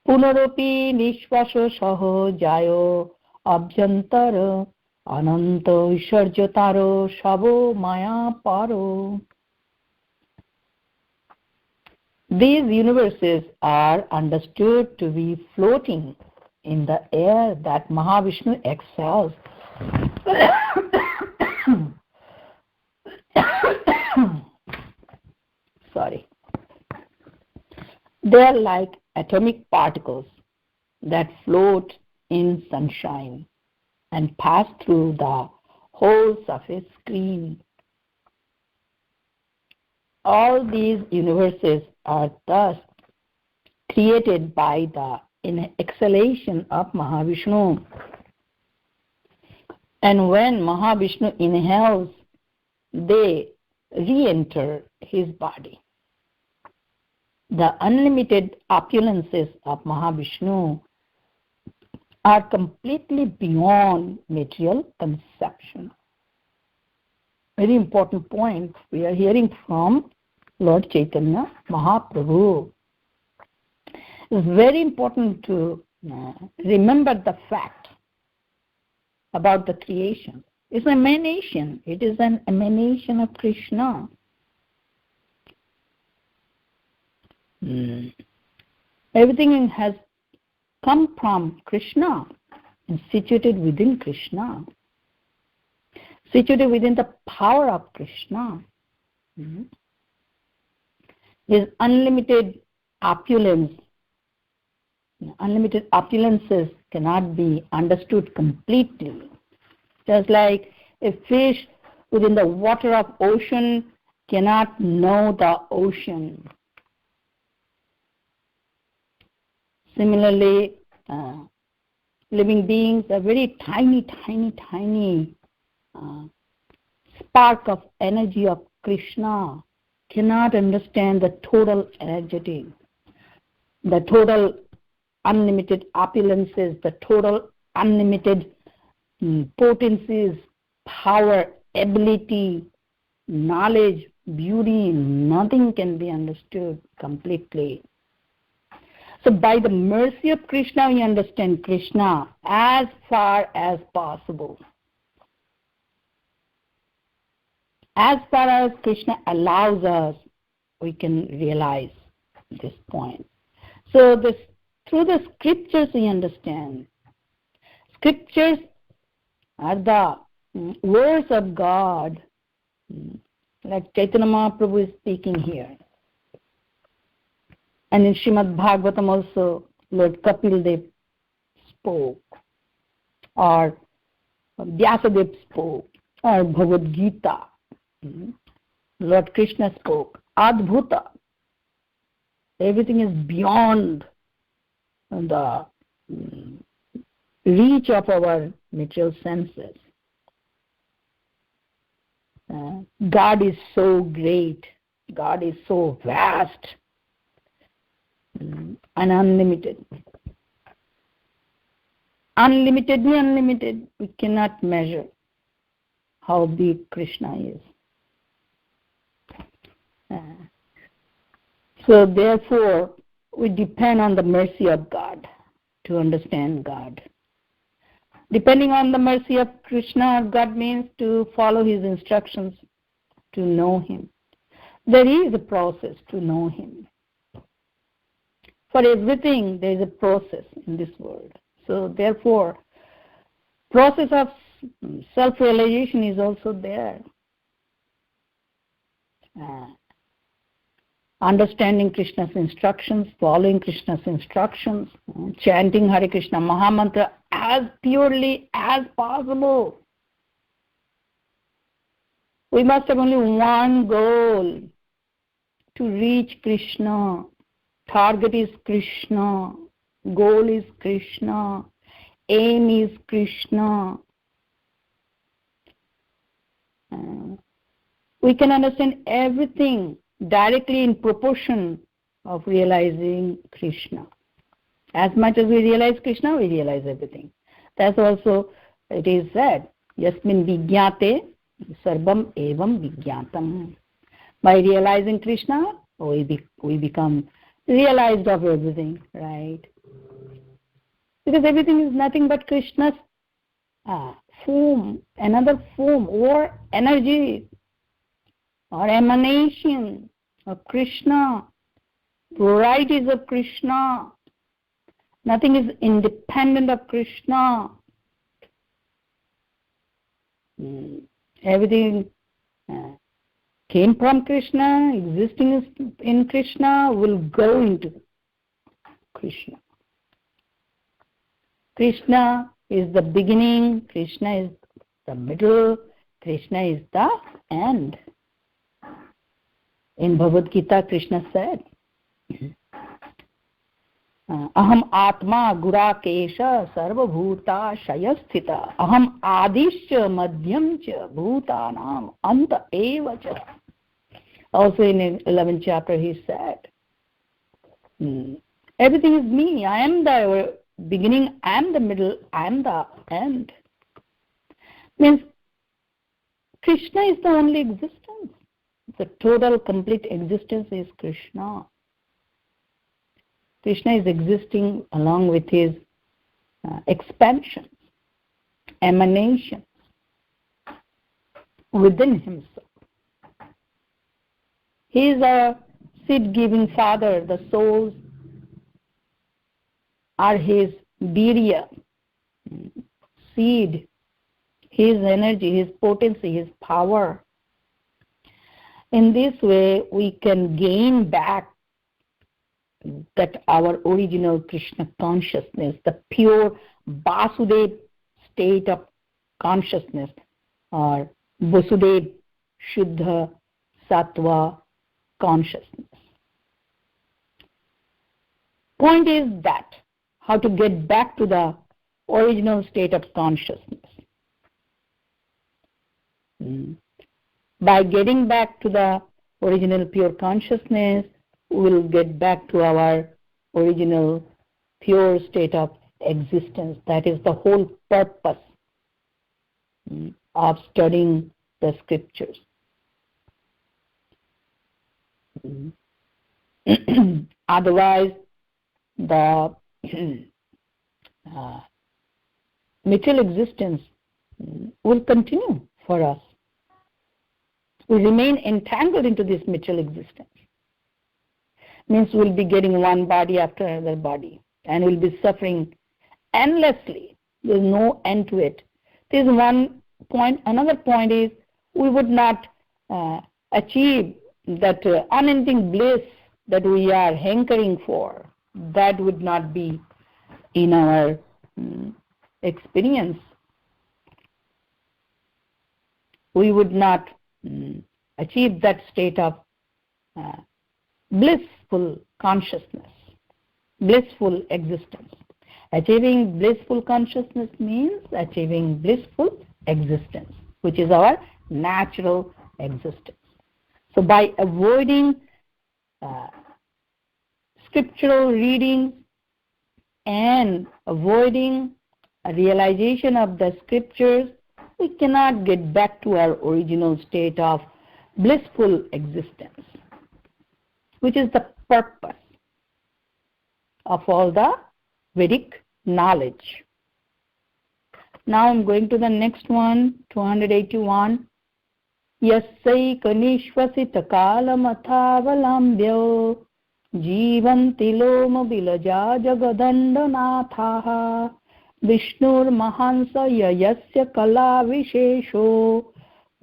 punaropi nishvasho saho jayo abjantar ananta visarjataro sabo maya paro. These universes are understood to be floating in the air that Mahavishnu exhales. Sorry. They are like atomic particles that float in sunshine and pass through the holes of a screen. All these universes are thus created by the exhalation of Mahavishnu. And when Mahavishnu inhales, they re-enter his body. The unlimited opulences of Mahavishnu are completely beyond material conception. Very important point we are hearing from Lord Chaitanya Mahaprabhu. It's very important to remember the fact about the creation. It's an emanation. It is an emanation of Krishna. Everything has come from Krishna and situated within Krishna, situated within the power of Krishna. His unlimited opulence, unlimited opulences cannot be understood completely. Just like a fish within the water of ocean cannot know the ocean. Similarly, living beings are very tiny spark of energy of Krishna, cannot understand the total energetic, the total unlimited opulences, the total unlimited potencies, power, ability, knowledge, beauty, nothing can be understood completely. So by the mercy of Krishna, we understand Krishna as far as possible. As far as Krishna allows us, we can realize this point. So through the scriptures we understand. Scriptures are the words of God, like Chaitanya Mahaprabhu is speaking here. And in Srimad Bhagavatam also, Lord Kapil Dev spoke, or Vyasadeva spoke, or Bhagavad Gita. Lord Krishna spoke. Adbhuta. Everything is beyond the reach of our material senses. God is so great. God is so vast and unlimited. Unlimitedly unlimited. We cannot measure how big Krishna is. So therefore, we depend on the mercy of God to understand God. Depending on the mercy of Krishna, God means to follow His instructions, to know Him. There is a process to know Him. For everything, there is a process in this world. So therefore, process of self-realization is also there. Understanding Krishna's instructions, following Krishna's instructions, chanting Hare Krishna Mahamantra as purely as possible. We must have only one goal: to reach Krishna. Target is Krishna. Goal is Krishna. Aim is Krishna. We can understand everything directly in proportion of realizing Krishna. As much as we realize Krishna, we realize everything. That's also, it is said, Yasmin Vijñate Sarvam Evam Vijñatam. By realizing Krishna, we become realized of everything, right? Because everything is nothing but Krishna's form, another form, or energy, or emanation of Krishna, varieties of Krishna. Nothing is independent of Krishna. Everything came from Krishna, existing in Krishna, will go into Krishna. Krishna is the beginning, Krishna is the middle, Krishna is the end. In Bhagavad Gita, Krishna said, Aham Atma Gurakesha Sarvabhuta Shayasthita Aham Adischa Madhyam Cha Bhutanam Anta Eva Cha. Also in 11th chapter he said, everything is me. I am the beginning, I am the middle, I am the end. Means Krishna is the only existence. The total, complete existence is Krishna. Krishna is existing along with his expansions, emanations within himself. He is a seed-giving father. The souls are his virya, seed, his energy, his potency, his power. In this way, we can gain back that our original Krishna consciousness, the pure Vasudev state of consciousness, or Vasudev Shuddha Sattva consciousness. Point is that, how to get back to the original state of consciousness. By getting back to the original pure consciousness, we will get back to our original pure state of existence. That is the whole purpose of studying the scriptures. Otherwise, the material existence will continue for us. We remain entangled into this material existence. Means we'll be getting one body after another body, and we'll be suffering endlessly. There's no end to it. There's one point. Another point is we would not achieve that unending bliss that we are hankering for. That would not be in our experience. We would not achieve that state of blissful consciousness, blissful existence. Achieving blissful consciousness means achieving blissful existence, which is our natural existence. So by avoiding scriptural readings and avoiding a realization of the scriptures, we cannot get back to our original state of blissful existence, which is the purpose of all the Vedic knowledge. Now I'm going to the next one, 281. Yasaika nishvasita kalamathavalambhyo jivanti loma bilaja jagadandanathah Vishnur mahansa yasya kala vishesho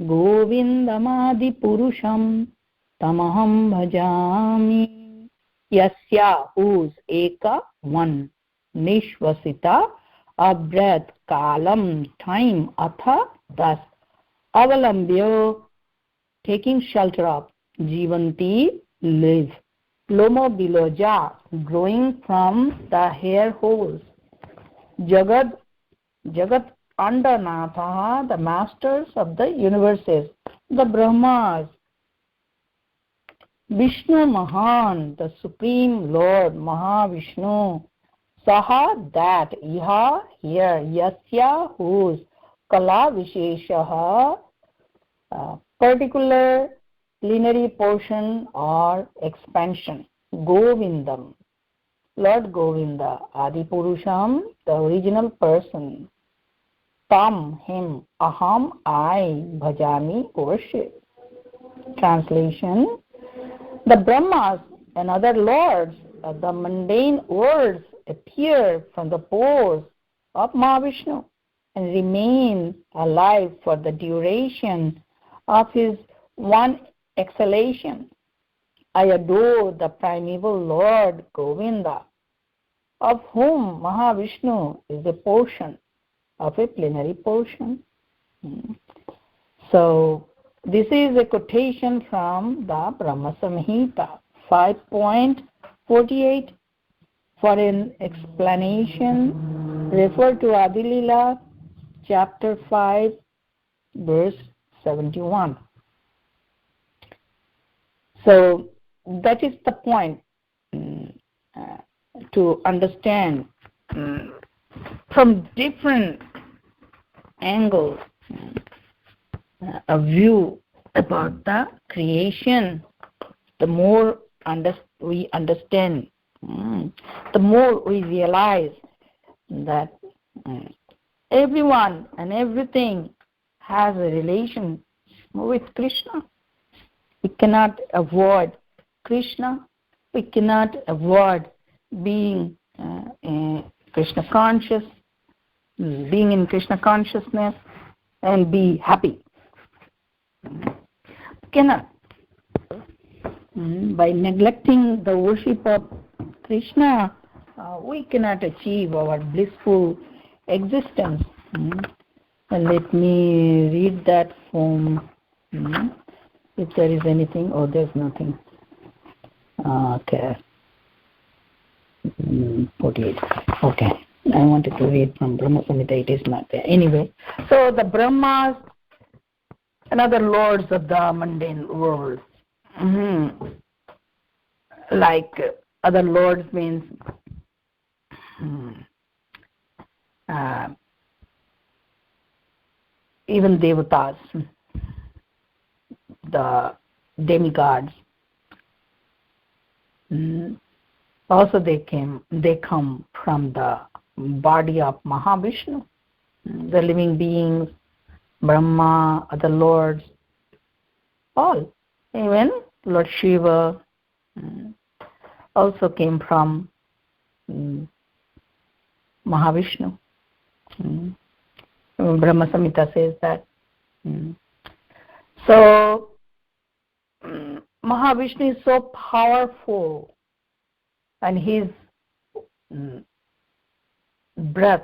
govindamadi purusham tamaham bhajami. Yasya, whose, eka, one, nishvasita, a breath, kalam, time, atha, thus, avalambhyo, taking shelter of, jivanti, live, lomo biloja, growing from the hair holes, Jagat Andanatha, the masters of the universes, the Brahmas, Vishnu Mahan, the Supreme Lord, Mahavishnu, Saha, that, Iha, here, Yasya, whose, Kala Visheshaha, particular plenary portion or expansion, Govindam, Lord Govinda, Adi Purusham, the original person, Tam, him, Aham, I, Bhajami, worship. Translation: the Brahmas and other lords of the mundane worlds appear from the pores of Mahavishnu and remain alive for the duration of his one exhalation. I adore the primeval Lord Govinda, of whom Mahavishnu is a portion of a plenary portion. So this is a quotation from the Brahma Samhita 5.48. For an explanation, refer to Adilila chapter 5 verse 71. So that is the point to understand from different angles a view about the creation. The more we understand, the more we realize that everyone and everything has a relation with Krishna. We cannot avoid Krishna. We cannot avoid being Krishna conscious, being in Krishna consciousness, and be happy. We cannot. By neglecting the worship of Krishna, we cannot achieve our blissful existence. And let me read that from, if there is anything. Oh, there's nothing. Okay. 48. Okay. I wanted to read from Brahma Samhita. It is not there. Anyway, so the Brahmas and other lords of the mundane world. Like other lords means even devatas, the demigods, Also they come from the body of Mahavishnu, the living beings, Brahma, other lords, all. Even Lord Shiva also came from Mahavishnu. Brahma Samhita says that. So Mahavishnu is so powerful, and his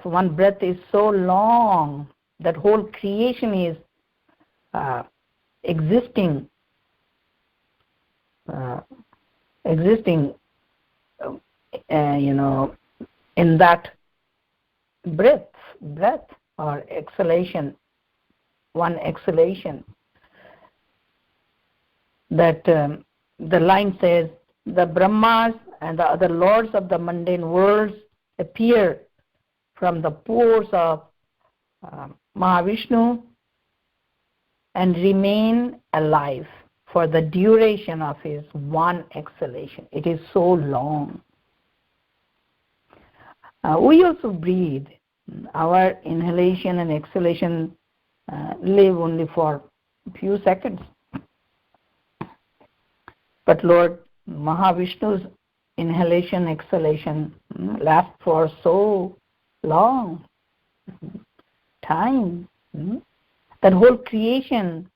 one breath is so long that whole creation is existing in that breath or exhalation, one exhalation. That the line says, the Brahmas and the other lords of the mundane worlds appear from the pores of Mahavishnu and remain alive for the duration of his one exhalation. It is so long. We also breathe. Our inhalation and exhalation live only for a few seconds. But Lord Mahavishnu's inhalation, exhalation lasts for so long time. That whole creation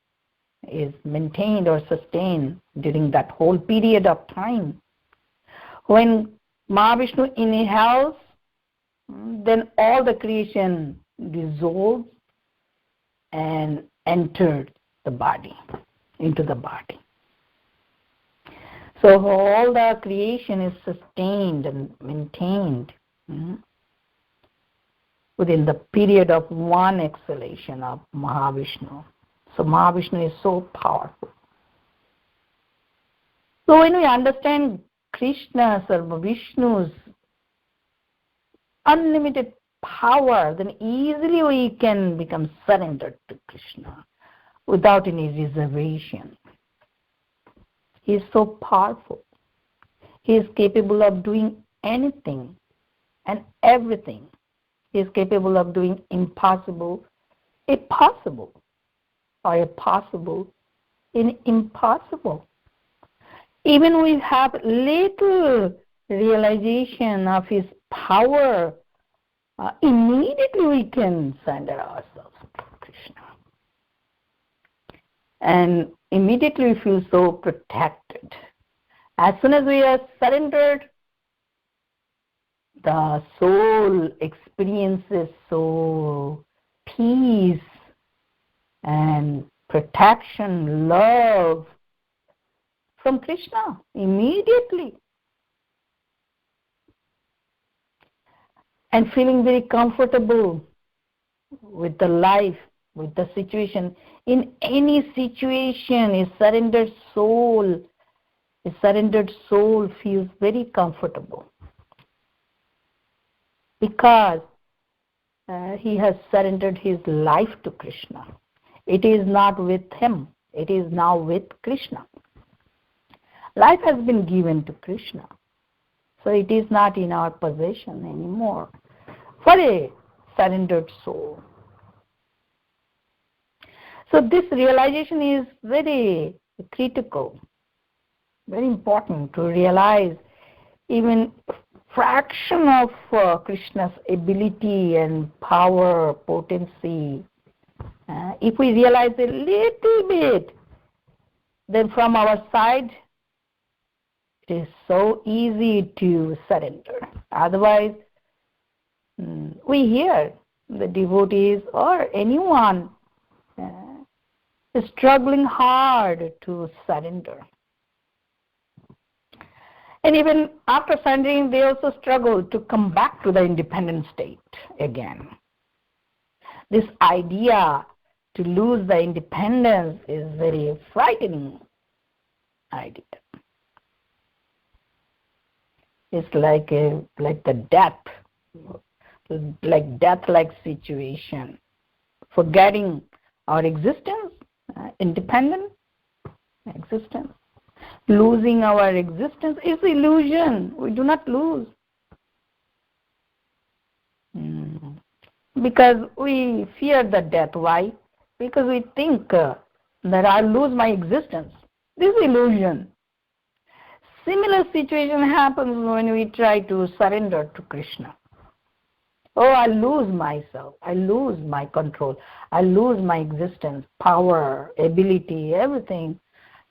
is maintained or sustained during that whole period of time. When Mahavishnu inhales, then all the creation dissolves and entered the body, into the body. So all the creation is sustained and maintained within the period of one exhalation of Mahavishnu. So Mahavishnu is so powerful. So when we understand Krishna's or Vishnu's unlimited power, then easily we can become surrendered to Krishna without any reservation. He is so powerful. He is capable of doing anything and everything. He is capable of doing impossible, possible, or a possible in impossible. Even we have little realization of his power, immediately we can surrender ourselves to Krishna. And immediately we feel so protected. As soon as we are surrendered, the soul experiences so peace and protection, love from Krishna immediately. And feeling very comfortable with the life, with the situation. In any situation, a surrendered soul feels very comfortable because he has surrendered his life to Krishna. It is not with him, it is now with Krishna. Life has been given to Krishna, so it is not in our possession anymore for a surrendered soul. So this realization is very critical, very important to realize even fraction of Krishna's ability and power, potency. If we realize a little bit, then from our side, it is so easy to surrender. Otherwise, we hear the devotees or anyone is struggling hard to surrender. And even after surrendering, they also struggle to come back to the independent state again. This idea to lose the independence is very frightening idea. It's like the death-like situation, forgetting our existence, independent existence. losing our existence is illusion. We do not lose. Because we fear the death. Why? Because we think that I'll lose my existence. This is illusion. Similar situation happens when we try to surrender to Krishna. Oh, I lose myself. I lose my control. I lose my existence, power, ability, everything.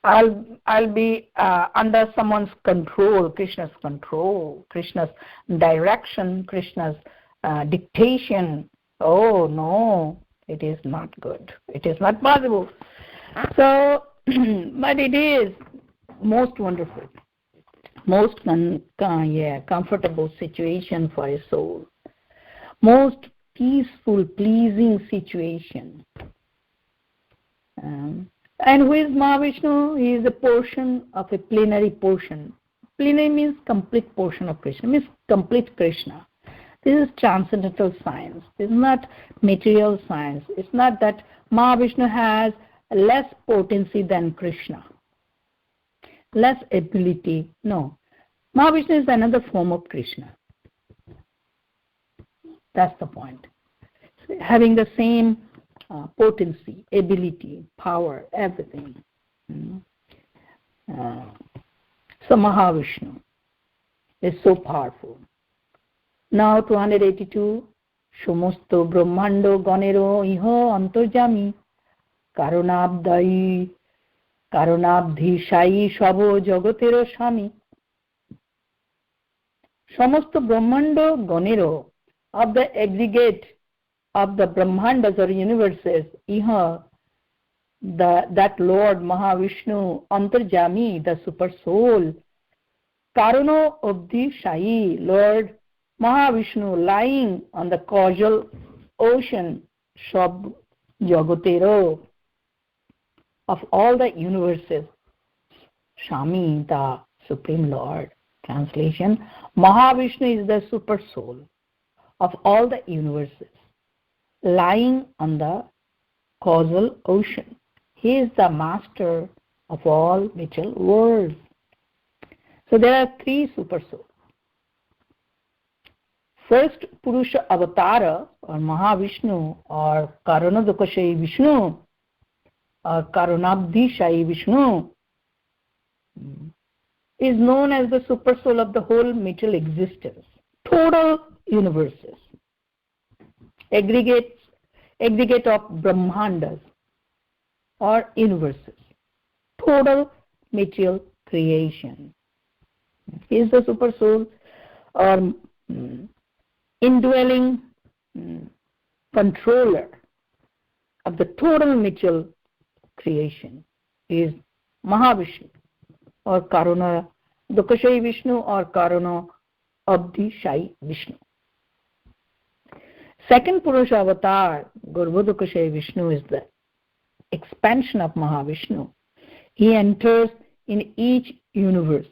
I'll be under someone's control, Krishna's direction, Krishna's dictation. Oh no, it is not good. It is not possible. So, but it is most wonderful, most comfortable situation for a soul, most peaceful, pleasing situation. And who is Mahavishnu? He is a portion of a plenary portion. Plenary means complete portion of Krishna, means complete Krishna. This is transcendental science. This is not material science. It's not that Mahavishnu has less potency than Krishna, less ability. No. Mahavishnu is another form of Krishna. That's the point. Having the same potency, ability, power, everything. So Mahavishnu is so powerful. Now 282, Shomosto Brahmando Gonero Iho Antarjami Karunabdhi Shai Shabo Jagotero Shami. Shomosto Brahmando Gonero, of the aggregate of the Brahmandas or universes, Iha, that Lord Mahavishnu, Antarjami, the super soul, Karuno Abdi Shai, Lord Mahavishnu, lying on the causal ocean, Shab Jagotero, of all the universes, Shami, the Supreme Lord. Translation: Mahavishnu is the super soul of all the universes, lying on the causal ocean. He is the master of all material worlds. So there are three super souls. First Purusha Avatara, or Mahavishnu, or Karanadukashayi Vishnu, or Karunabdhishayi Vishnu, is known as the super soul of the whole material existence, total universes, aggregate of Brahmandas or universes, total material creation. He is the super soul or indwelling controller of the total material creation. He is Mahavishnu, or Karuna Dukashayi Vishnu, or Karuna Abdi Shai Vishnu. Second Purusha Avatar, Garbhodakashayi Vishnu, is the expansion of Mahavishnu. He enters in each universe,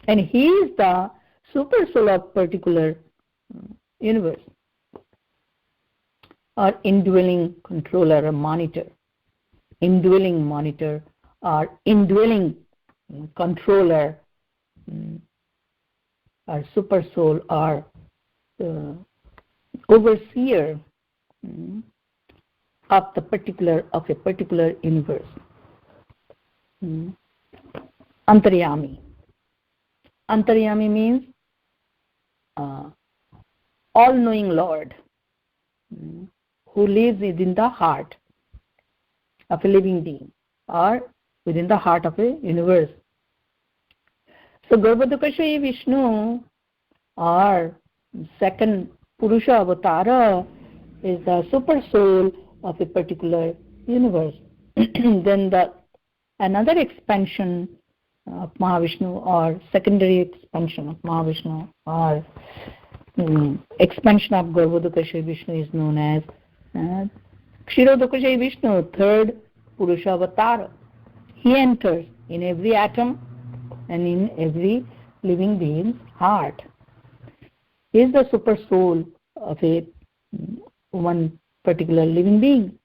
and he is the super soul of particular universe, or indwelling controller or monitor. Indwelling monitor or indwelling controller or super soul or overseer of a particular universe. Antaryami. Antaryami means all-knowing Lord, who lives within the heart of a living being or within the heart of a universe. So Garbhodakashayi Vishnu, or second Purusha Avatara, is the super soul of a particular universe. Then another expansion of Mahavishnu, or secondary expansion of Mahavishnu, or expansion of Garbhodakashayi Vishnu, is known as Kshirodakashayi Vishnu, third Purusha Avatara. He enters in every atom and in every living being's heart. He is the super soul of one particular living being,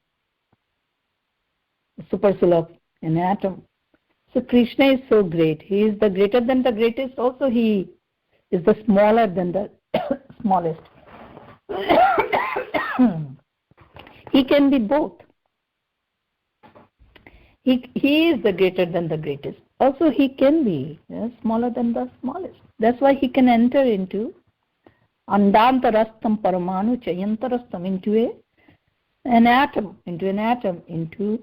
the super soul of an atom, So Krishna is so great. He is the greater than the greatest. Also, he is the smaller than the smallest. He can be both. He is the greater than the greatest. Also, he can be smaller than the smallest. That's why he can enter into Andantarastam Paramanu Chayantarastam, into an atom, into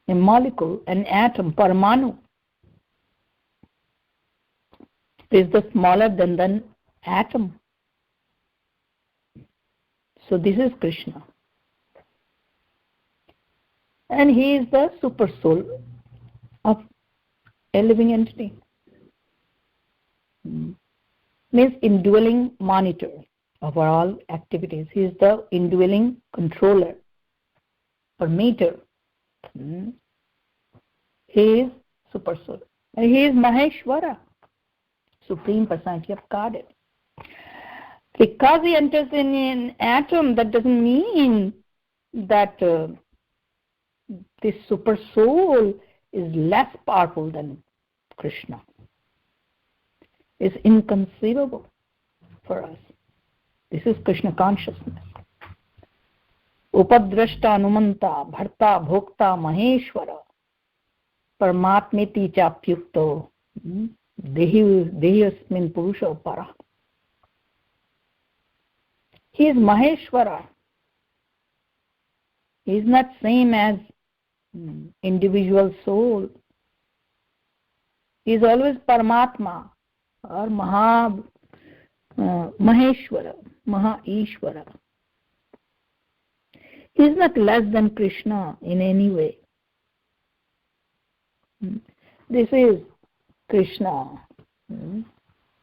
a molecule, an atom, Paramanu is the smaller than the atom. So this is Krishna. And he is the super soul of a living entity. Means indwelling monitor of all activities. He is the indwelling controller or meter. He is super soul. And he is Maheshwara, Supreme Personality of Godhead. Because he enters in an atom, that doesn't mean that this super soul is less powerful than Krishna. It's inconceivable for us. This is Krishna consciousness. Upadrashta Anumanta Bharta Bhokta Maheshwara Paramatmiti Chapyukto Dehiyasmin Purusha Para. He is Maheshwara. He is not same as individual soul. He is always Paramatma or Maheshwara, Maha-Ishwara. He is not less than Krishna in any way. This is Krishna,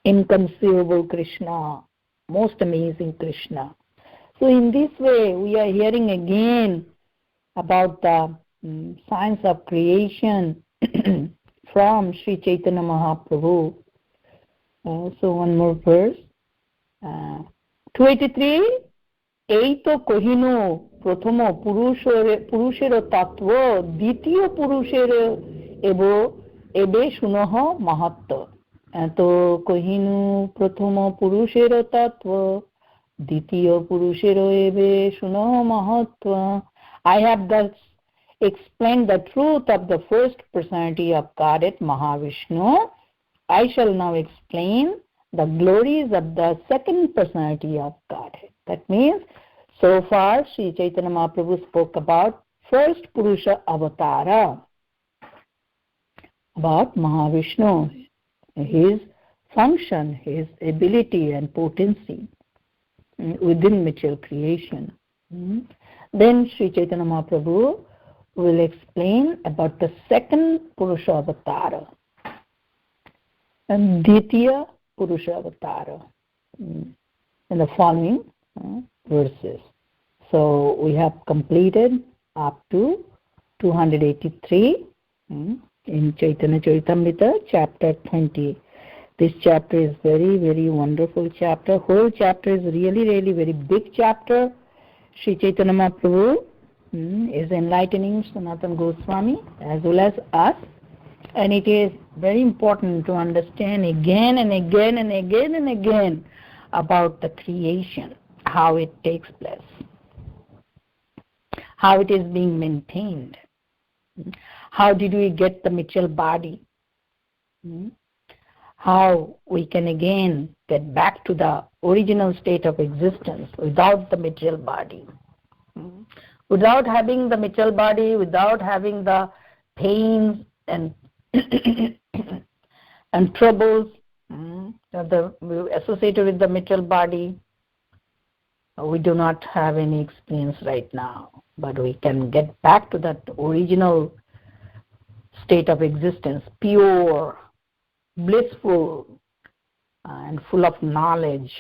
inconceivable Krishna, most amazing Krishna. So in this way, we are hearing again about the science of creation from Sri Chaitanya Mahaprabhu. So one more verse. 283. Eito kohino prothamo purushero tattva ditiyo purushero ebe shunoho mahatma. Eto kohino prothamo purushero tattva ditiyo purushero ebe shunoho mahatma. I have thus explained the truth of the first personality of Godhead, Mahavishnu. I shall now explain the glories of the second personality of Godhead. That means, so far, Sri Chaitanya Mahaprabhu spoke about first Purusha Avatara, about Mahavishnu, his function, his ability and potency within material creation. Then Sri Chaitanya Mahaprabhu will explain about the second Purusha Avatara and Ditiya Purusha Avatara in the following verses. So we have completed up to 283 in Chaitanya Charitamrita, chapter 20. This chapter is very, very wonderful chapter. Whole chapter is really, really very big chapter. Sri Chaitanya Mahaprabhu is enlightening Sanatana Goswami as well as us. And it is very important to understand again and again and again and again about the creation, how it takes place, how it is being maintained, how did we get the material body, how we can again get back to the original state of existence without the material body, without having the material body, without having the pains and and troubles associated with the material body. We do not have any experience right now, but we can get back to that original state of existence, pure, blissful, and full of knowledge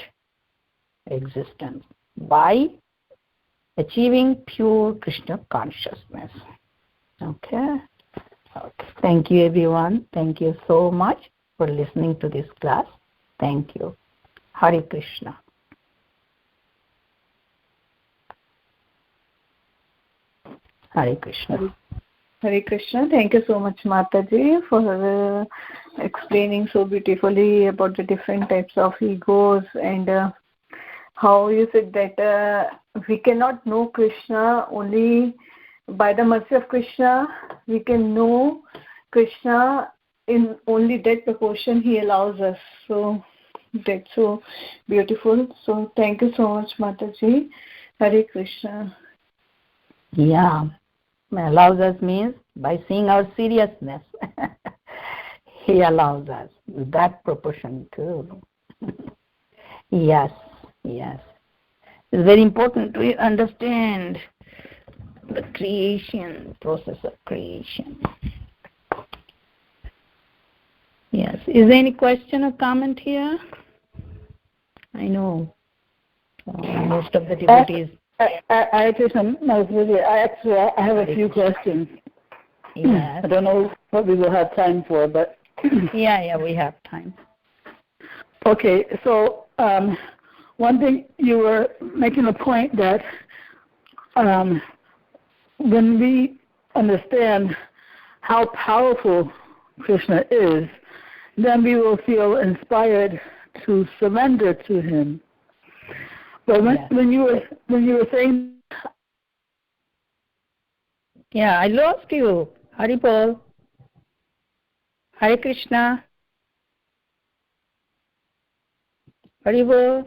existence by achieving pure Krishna consciousness. Okay. Thank you, everyone. Thank you so much for listening to this class. Thank you. Hare Krishna. Hare Krishna. Hare Krishna. Thank you so much, Mataji, for explaining so beautifully about the different types of egos and how you said that we cannot know Krishna only by the mercy of Krishna. We can know Krishna in only that proportion he allows us. So that's so beautiful. So thank you so much, Mataji. Hare Krishna. Yeah. Allows us means by seeing our seriousness. He allows us with that proportion too. Yes. It's very important to understand the creation, process of creation. Yes. Is there any question or comment here? I know most of the devotees. I have a few questions. Yes. I don't know what we will have time for, but yeah, we have time. Okay, so one thing you were making a point that when we understand how powerful Krishna is, then we will feel inspired to surrender to him. But when you were saying, yeah, I lost you. Haribol. Hare Krishna. Haribol.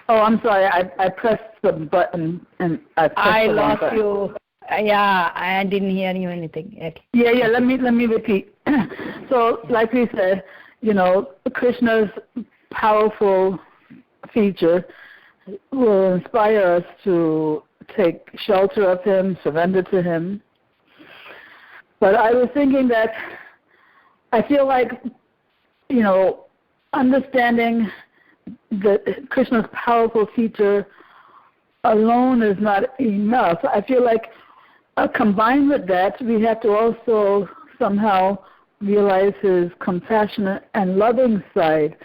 Oh, I'm sorry. I pressed the button and I lost you. Yeah, I didn't hear you anything. Okay. Yeah. Let me repeat. So, like we said, Krishna's powerful feature will inspire us to take shelter of him, surrender to him. But I was thinking that I feel like, understanding Krishna's powerful feature alone is not enough. I feel like combined with that, we have to also somehow realize his compassionate and loving side.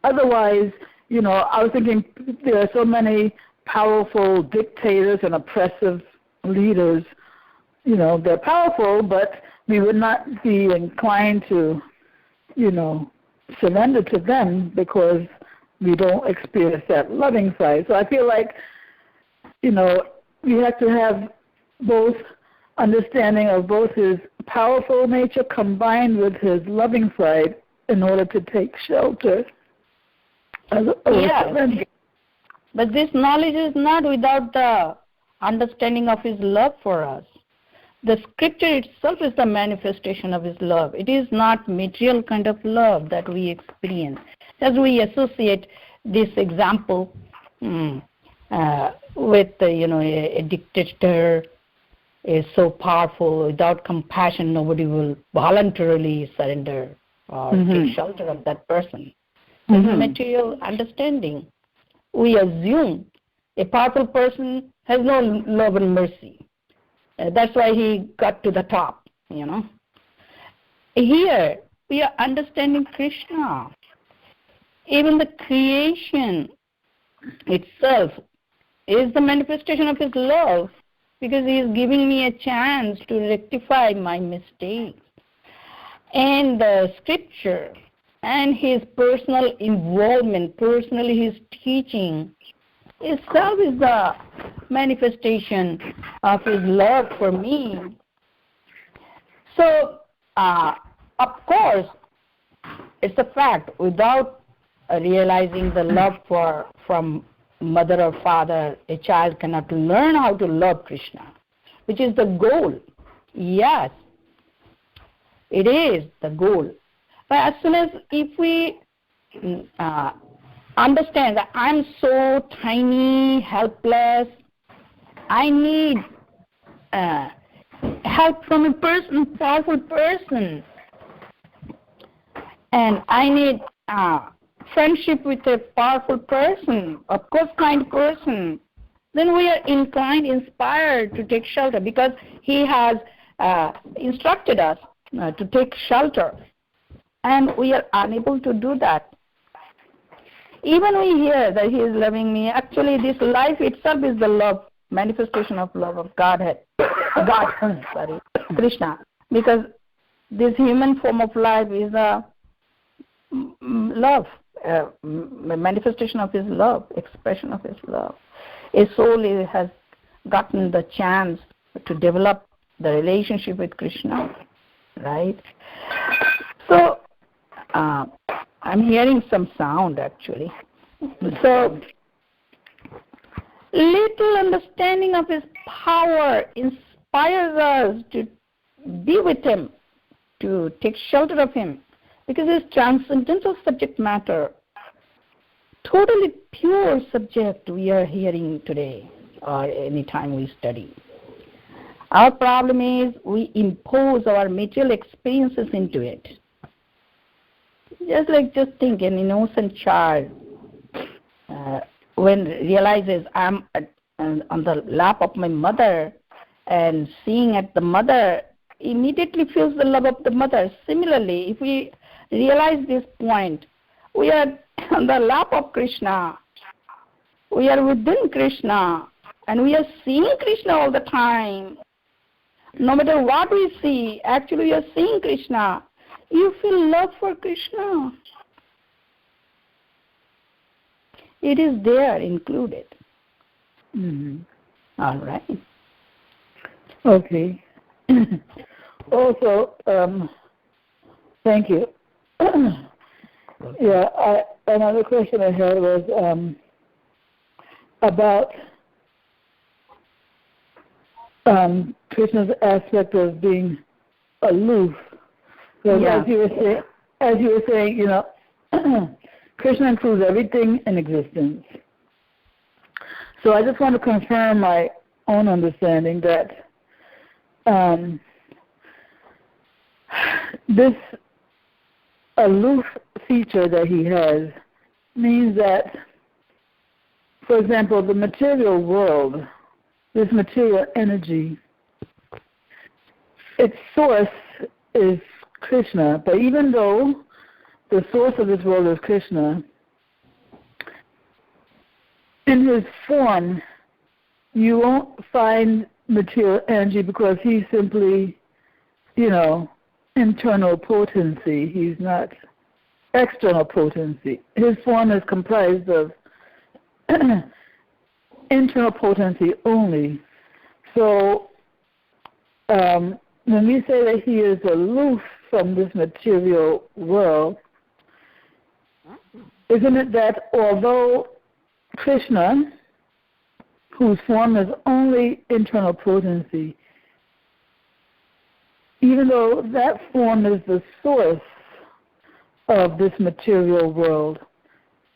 Otherwise, I was thinking there are so many powerful dictators and oppressive leaders. They're powerful, but we would not be inclined to, surrender to them because we don't experience that loving side. So I feel like, we have to have both understanding of both his powerful nature combined with his loving side in order to take shelter. But this knowledge is not without the understanding of his love for us. The scripture itself is the manifestation of his love. It is not material kind of love that we experience. As we associate this example with, a dictator is so powerful, without compassion, nobody will voluntarily surrender or take shelter of that person. This is material understanding. We assume a powerful person has no love and mercy. That's why he got to the top, Here, we are understanding Krishna. Even the creation itself is the manifestation of his love because he is giving me a chance to rectify my mistakes. And the scripture and his personal involvement, personally his teaching, itself is the manifestation of his love for me. So, of course, it's a fact. Without realizing the love from mother or father, a child cannot learn how to love Krishna, which is the goal. Yes, it is the goal. But as soon as if we understand that I'm so tiny, helpless, I need help from a person, powerful person, and I need friendship with a powerful person, of course kind person, then we are inclined, inspired to take shelter because he has instructed us to take shelter, and we are unable to do that. Even we hear that he is loving me. Actually, this life itself is the love, manifestation of love of Godhead. Krishna, because this human form of life is a love, a manifestation of his love, expression of his love. A soul has gotten the chance to develop the relationship with Krishna, right? So, I'm hearing some sound actually. So, little understanding of his power inspires us to be with him, to take shelter of him, because his transcendental subject matter, totally pure subject we are hearing today or any time we study. Our problem is we impose our material experiences into it. Just think an innocent child when realizes I'm on the lap of my mother and seeing at the mother, immediately feels the love of the mother. Similarly, if we realize this point, we are on the lap of Krishna. We are within Krishna, and we are seeing Krishna all the time. No matter what we see, actually we are seeing Krishna. You feel love for Krishna. It is there included. Mm-hmm. All right. Okay. Also, thank you. Yeah, another question I had was about Krishna's aspect of being aloof. So Yeah. as you were saying, you know, Krishna includes everything in existence. So I just want to confirm my own understanding that this aloof feature that he has means that, for example, the material world, this material energy, its source is Krishna, but even though the source of this world is Krishna, in his form, you won't find material energy because he's simply, you know, internal potency. He's not external potency. His form is comprised of internal potency only. So when we say that he is aloof from this material world, isn't it that although Krishna, whose form is only internal potency, even though that form is the source of this material world,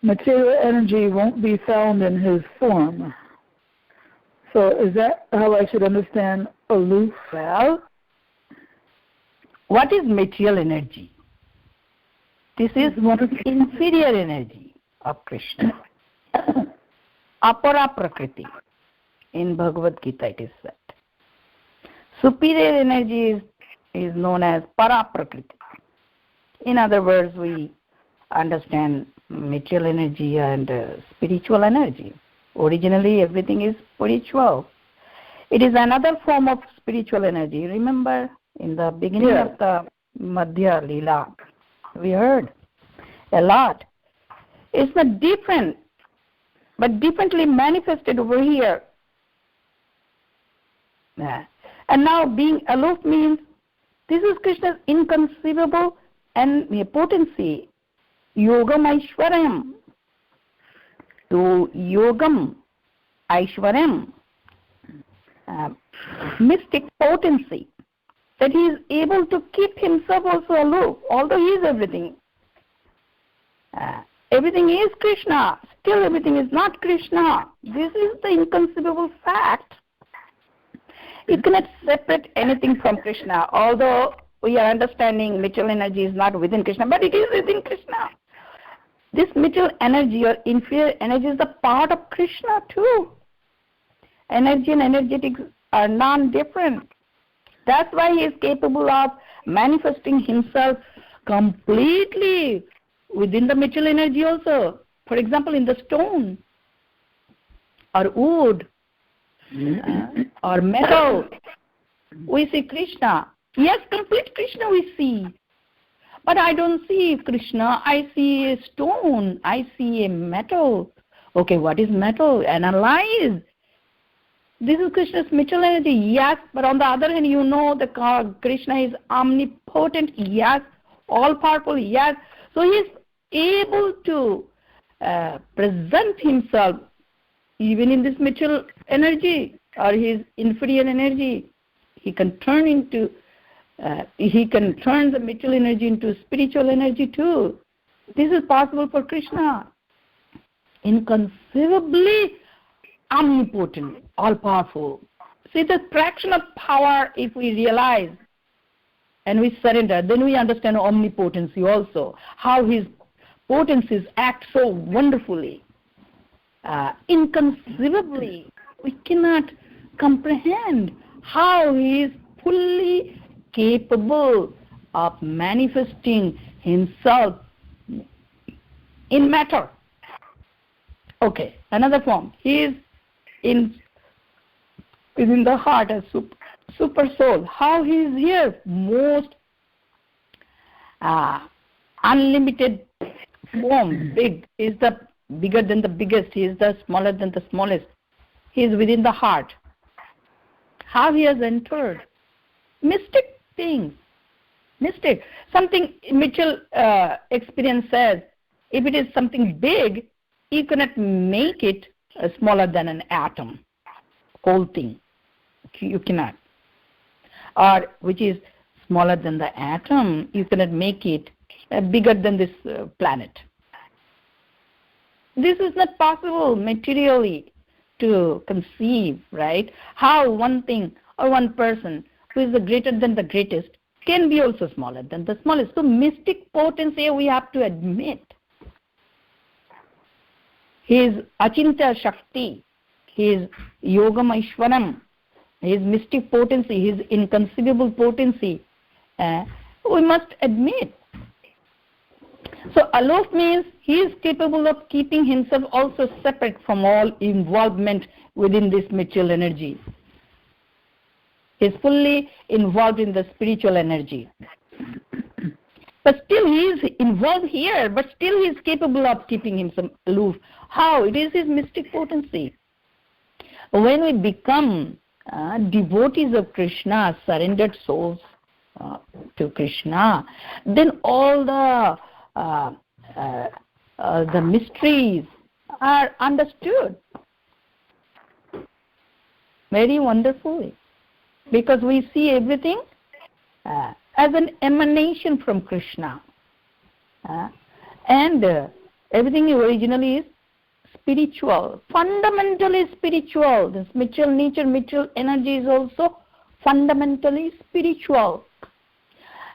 material energy won't be found in his form. So is that how I should understand aloof? Well, what is material energy? This is inferior energy of Krishna. Apara Prakriti. In Bhagavad Gita it is said. Superior energy is known as Para Prakriti. In other words, we understand material energy and spiritual energy. Originally, everything is spiritual. It is another form of spiritual energy. Remember, in the beginning of the Madhya Leela, we heard a lot. It's not different, but differently manifested over here. And now being aloof means this is Krishna's inconceivable and potency. Yogam Aishwaryam. To Yogam Aishwaryam. Mystic potency. That he is able to keep himself also aloof, although he is everything. Everything is Krishna. Still everything is not Krishna. This is the inconceivable fact. You cannot separate anything from Krishna, although we are understanding material energy is not within Krishna, but it is within Krishna. This material energy or inferior energy is a part of Krishna too. Energy and energetics are non-different. That's why he is capable of manifesting himself completely within the material energy also. For example, in the stone or wood or metal we see Krishna. Yes, complete Krishna we see. But I don't see Krishna. I see a stone. I see a metal. Okay, what is metal? Analyze. This is Krishna's material energy. Yes, but on the other hand, you know the Krishna is omnipotent. Yes, all-powerful. Yes. So he is able to present himself even in this material energy or his inferior energy. He can turn the material energy into spiritual energy too. This is possible for Krishna. Inconceivably omnipotent, all-powerful. See, the fraction of power, if we realize and we surrender, then we understand omnipotency also, how his potencies act so wonderfully. Inconceivably, we cannot comprehend how he is fully capable of manifesting himself in matter. Okay, another form. He is within the heart as super soul. How he is here? Most unlimited form. Big is the bigger than the biggest. He is the smaller than the smallest. He is within the heart. How he has entered? Mystic things. Mystic. Something Mitchell experience says, if it is something big, you cannot make it smaller than an atom. Whole thing. You cannot. Or which is smaller than the atom, you cannot make it bigger than this planet. This is not possible materially to conceive, right? How one thing or one person who is the greater than the greatest can be also smaller than the smallest. So mystic potency we have to admit. His Achintya Shakti, his Yogam Aishwaram, his mystic potency, his inconceivable potency, we must admit. So aloof means he is capable of keeping himself also separate from all involvement within this material energy. He is fully involved in the spiritual energy. But still he is involved here, but still he is capable of keeping himself aloof. How? It is his mystic potency. When we become devotees of Krishna, surrendered souls to Krishna, then all the mysteries are understood very wonderfully, because we see everything as an emanation from Krishna, and everything originally is spiritual, fundamentally spiritual. This material nature, material energy is also fundamentally spiritual.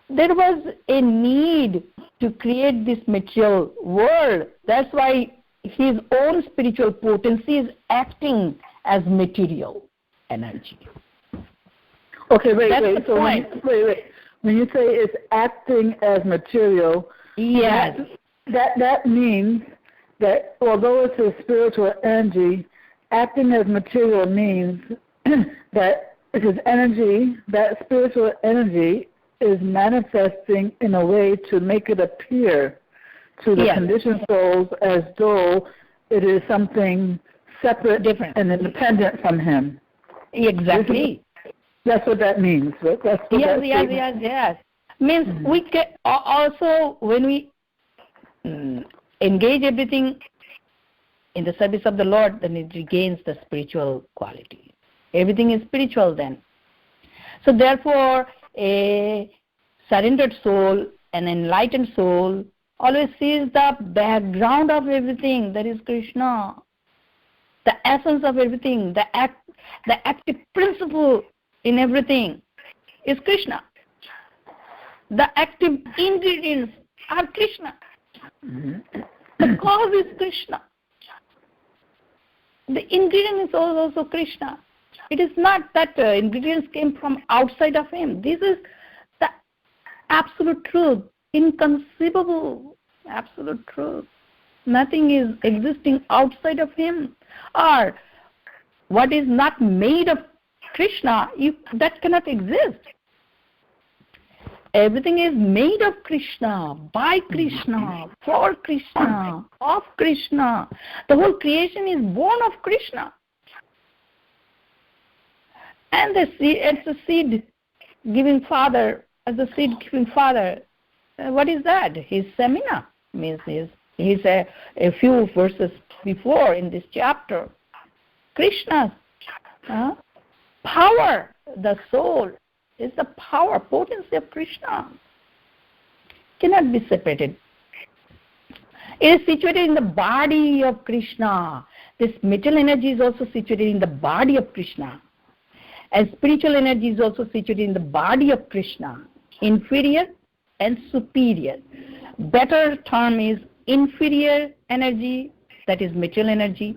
There was a need to create this material world. That's why his own spiritual potency is acting as material energy. Okay, wait. So when you say it's acting as material, yes, that means that although it's a spiritual energy, acting as material means that his energy, that spiritual energy, is manifesting in a way to make it appear to the conditioned souls as though it is something separate, different, and independent from him. Exactly. That's what that means. Yes. Means we can also, when we engage everything in the service of the Lord, then it regains the spiritual quality. Everything is spiritual then. So therefore, a surrendered soul, an enlightened soul, always sees the background of everything, that is Krishna. The essence of everything, the active principle in everything is Krishna. The active ingredients are Krishna. The cause is Krishna. The ingredient is also Krishna. It is not that ingredients came from outside of him. This is the absolute truth, inconceivable absolute truth. Nothing is existing outside of him. Or what is not made of Krishna, that cannot exist. Everything is made of Krishna, by Krishna, for Krishna, of Krishna. The whole creation is born of Krishna. And it's the seed-giving Father, as the seed-giving Father. What is that? His semina, means he's a few verses before in this chapter. Krishna's power, the soul, is the power, potency of Krishna. Cannot be separated. It is situated in the body of Krishna. This material energy is also situated in the body of Krishna. And spiritual energy is also situated in the body of Krishna. Inferior and superior. Better term is inferior energy, that is material energy,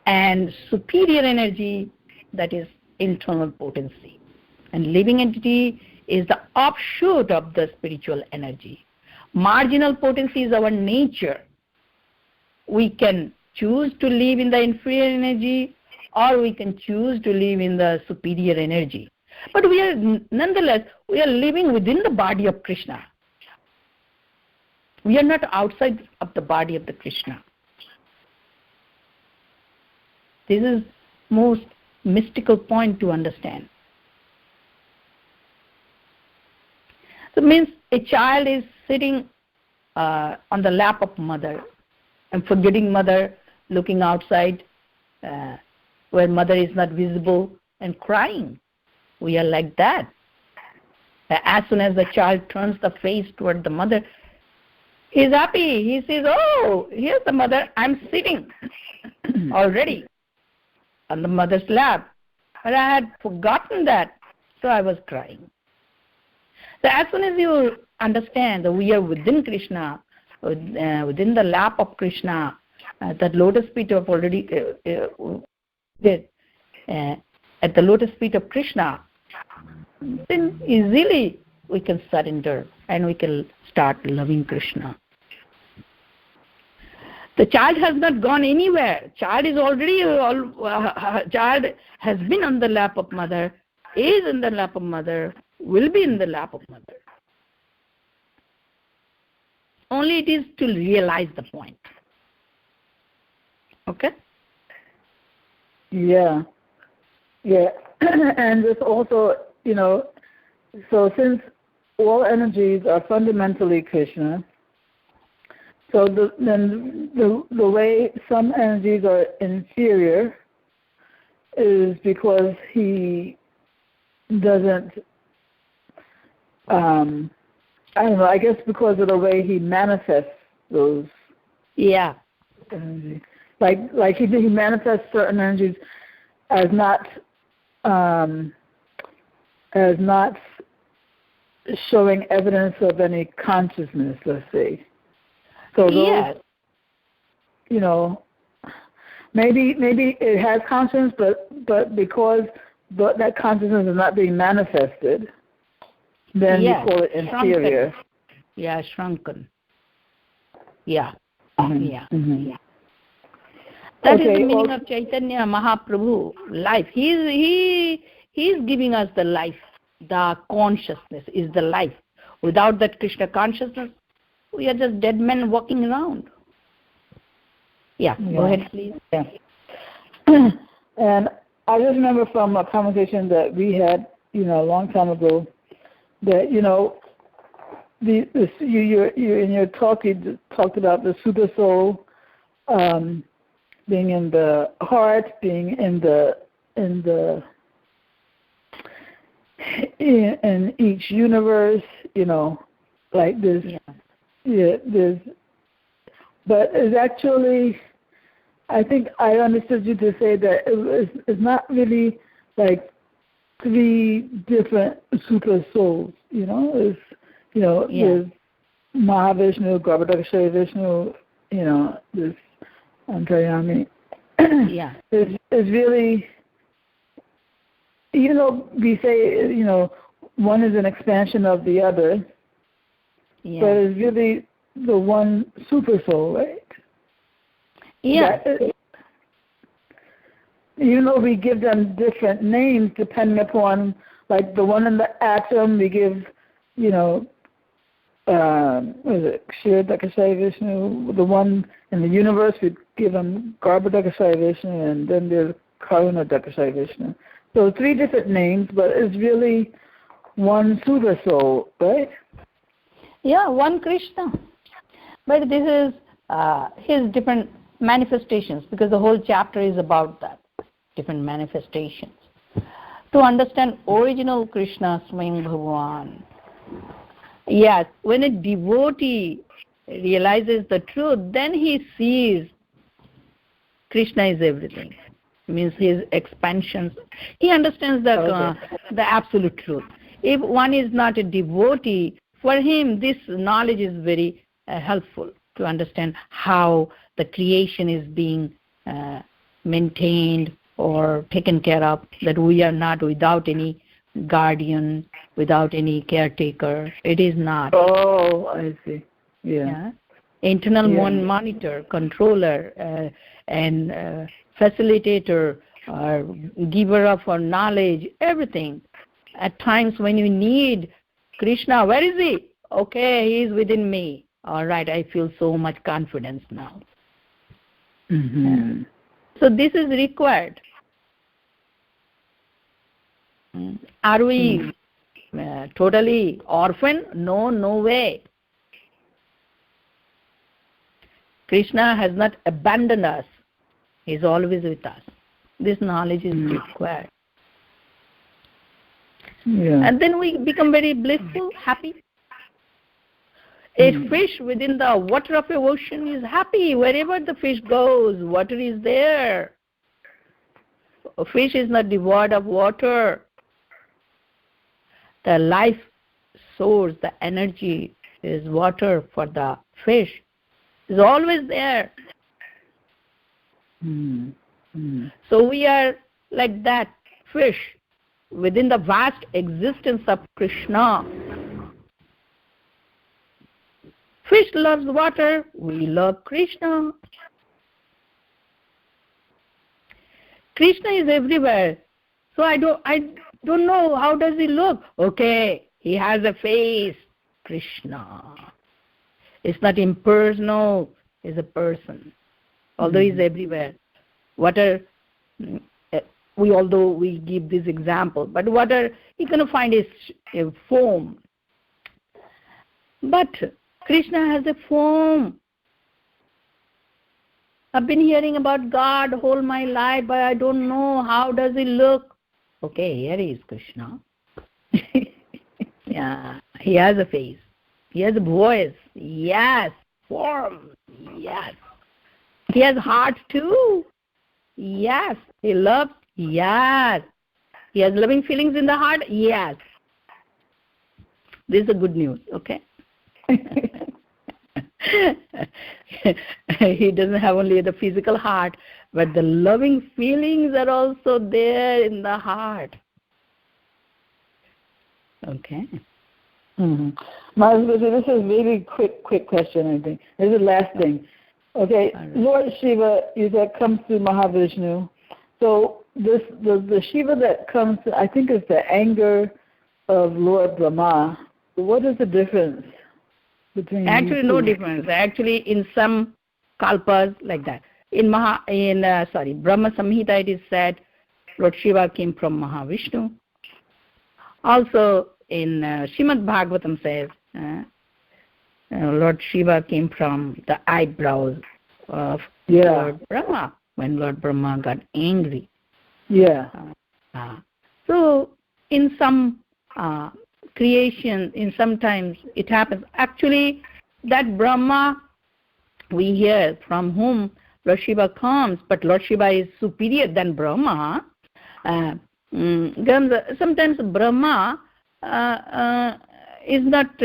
and superior energy, that is internal potency. And living entity is the offshoot of the spiritual energy. Marginal potency is our nature. We can choose to live in the inferior energy, or we can choose to live in the superior energy. But nonetheless, we are living within the body of Krishna. We are not outside of the body of the Krishna. This is most mystical point to understand. So it means a child is sitting on the lap of mother and forgetting mother, looking outside where mother is not visible and crying. We are like that. As soon as the child turns the face toward the mother, he's happy. He says, oh, here's the mother. I'm sitting already on the mother's lap. But I had forgotten that, so I was crying. So as soon as you understand that we are within Krishna, within the lap of Krishna, that lotus feet of already did, at the lotus feet of Krishna, then easily we can surrender and we can start loving Krishna. The child has not gone anywhere. Child has been on the lap of mother, is in the lap of mother, will be in the lap of mother. Only it is to realize the point. Okay? Yeah. And this also, so since all energies are fundamentally Krishna, so then the way some energies are inferior is because he doesn't, I guess because of the way he manifests those energies. Like he manifests certain energies as not showing evidence of any consciousness, let's say. So those, maybe it has consciousness, but because that consciousness is not being manifested, then you call it inferior. Shrunken. Yeah. That is the meaning of Chaitanya Mahaprabhu, life. He is giving us the life. The consciousness is the life. Without that Krishna consciousness, we are just dead men walking around. Go ahead, please. Yeah. And I just remember from a conversation that we had, a long time ago, that you in your talk you talked about the super soul being in the heart, being in each universe, like this. There's, but it's actually, I think I understood you to say that it's not really like three different super souls. There's Mahavishnu, Garbhodakashayi Vishnu, this Antaryami. It's really, even though we say, one is an expansion of the other, but it's really the one super soul, right? you know, we give them different names depending upon, like the one in the atom, we give, you know, what is it, Kshira Dakashaya Vishnu. The one in the universe, we give them Garbha Dakashaya Vishnu, and then there's Karuna Dakashaya Vishnu. So 3 different names, but it's really one Suda soul, right? Yeah, one Krishna. But this is his different manifestations, because the whole chapter is about that, different manifestations. To understand original Krishna, Swayam Bhagavan. Yes, when a devotee realizes the truth, then he sees Krishna is everything. Means his expansions. He understands the absolute truth. If one is not a devotee, for him this knowledge is very helpful to understand how the creation is being maintained or taken care of, that we are not without any guardian, without any caretaker. It is not. Oh, I see. Yeah. Internal monitor, controller, and facilitator, giver of knowledge, everything. At times when you need Krishna, where is he? Okay, he is within me. All right, I feel so much confidence now. Mm-hmm. So this is required. Are we totally orphan? No, no way. Krishna has not abandoned us. He is always with us. This knowledge is required. Yeah. And then we become very blissful, happy. A fish within the water of the ocean is happy. Wherever the fish goes, water is there. A fish is not devoid of water. The life source, the energy is water for the fish. It's always there. So we are like that fish within the vast existence of Krishna. Fish loves water, we love Krishna. Krishna is everywhere. So I don't know, how does he look? Okay, he has a face, Krishna. It's not impersonal, it's a person. Although he's everywhere. Water, although we give this example, but water, you're going to find a foam. But Krishna has a form. I've been hearing about God all my life, but I don't know how does he look. Okay, here he is, Krishna. Yeah, he has a face. He has a voice. Yes. Form. Yes. He has heart too. Yes. He loves. Yes. He has loving feelings in the heart. Yes. This is the good news, okay? He doesn't have only the physical heart, but the loving feelings are also there in the heart. Okay. This is a really quick question, I think. This is the last thing. Okay, right. Lord Shiva, you said comes through Mahavishnu. So the Shiva that comes, I think, is the anger of Lord Brahma. What is the difference between? Actually, no difference. Actually, in some kalpas like that. In Brahma Samhita, it is said Lord Shiva came from Mahavishnu. Also, in Srimad Bhagavatam says Lord Shiva came from the eyebrows of Lord Brahma when Lord Brahma got angry. Yeah. So in some creation, in sometimes it happens. Actually, that Brahma we hear from whom Lord Shiva comes, but Lord Shiva is superior than Brahma. Sometimes Brahma is not,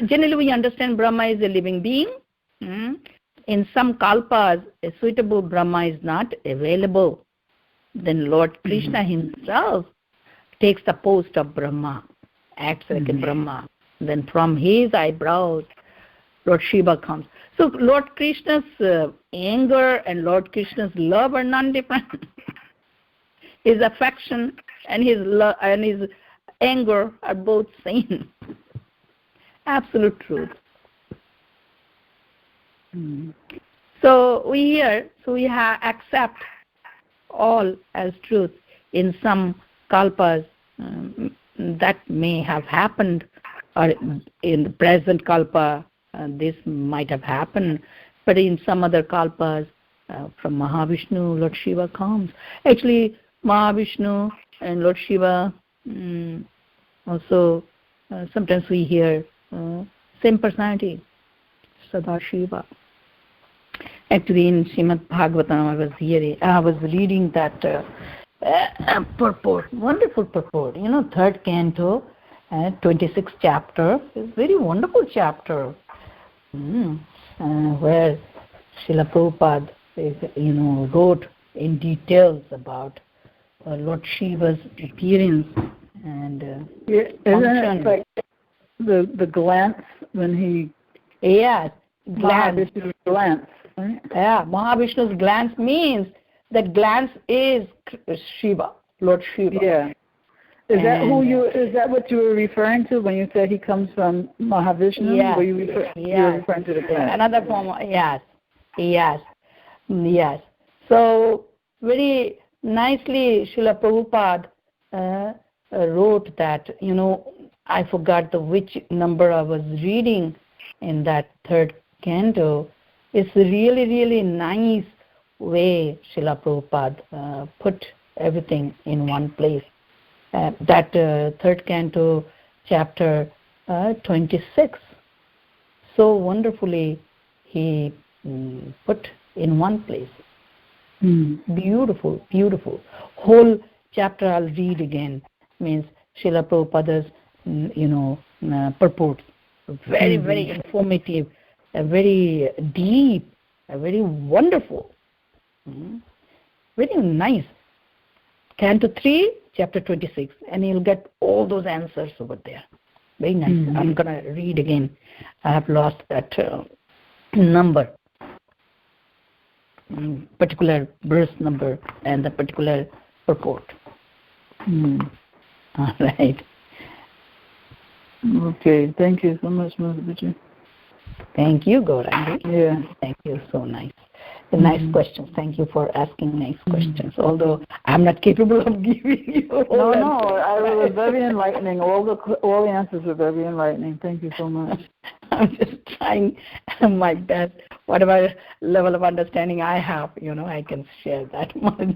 generally we understand Brahma is a living being. In some kalpas, a suitable Brahma is not available. Then Lord Krishna himself takes the post of Brahma, acts like a Brahma. Then from his eyebrows, Lord Shiva comes. So Lord Krishna's anger and Lord Krishna's love are non-different. His affection and his love and his anger are both same. Absolute truth. So we accept all as truth. In some kalpas that may have happened, or in the present kalpa this might have happened, but in some other kalpas from Mahavishnu, Lord Shiva comes. Actually, Mahavishnu and Lord Shiva also sometimes we hear same personality, Sadashiva. Actually, in Srimad Bhagavatam, I was reading that purport, wonderful purport. Third canto, 26th chapter is very wonderful chapter, where Srila Prabhupada, wrote in details about Lord Shiva's appearance and isn't it like the glance when he? Yes, Mahavishnu's glance. Right? Yeah, Mahavishnu's glance means that glance is Shiva, Lord Shiva. Yeah. Is that what you were referring to when you said he comes from Mahavishnu? Yes. Were you were referring to the glance? Another form. Yes. So very nicely, Srila Prabhupada wrote that. I forgot which number I was reading in that third canto. It's really, really nice way Srila Prabhupada put everything in one place. That third canto, chapter 26, so wonderfully he put in one place. Beautiful, beautiful. Whole chapter I'll read again. Means Srila Prabhupada's, purport. Very, very informative. Very deep, very wonderful, very nice. Canto 3, chapter 26, and you'll get all those answers over there. Very nice. I'm going to read again. I have lost that number, particular verse number and the particular purport. All right. Okay, thank you so much, Mother Vijay. Thank you, Gauranga. Yeah. Thank you, so nice. Nice questions. Thank you for asking nice questions. Although I'm not capable of giving you all No, it was very enlightening. All the answers were very enlightening. Thank you so much. I'm just trying my best. Whatever level of understanding I have, I can share that much.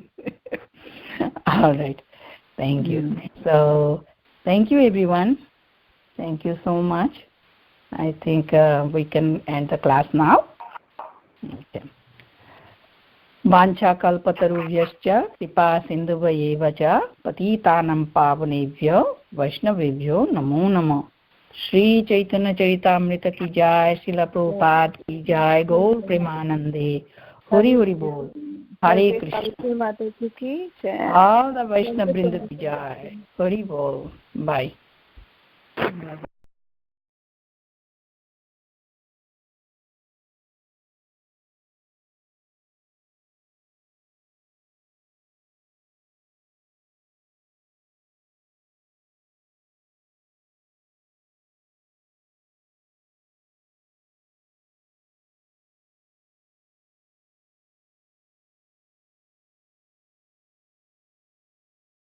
All right. Thank you. So, thank you, everyone. Thank you so much. I think we can end the class now. Okay. Vancha kalpataruvhyascha kripa sindhuvayeva cha patitanam pavanebhyo vaishnavebhyo namo namo. Shri Chaitanya Charitamrita ki jai, Srila Prabhupada ki jai, Gaur Premanande, Hari Hari Bol, Hare Krishna. All the Vaishnava Vrinda ki jai, Hari Bol. Bye.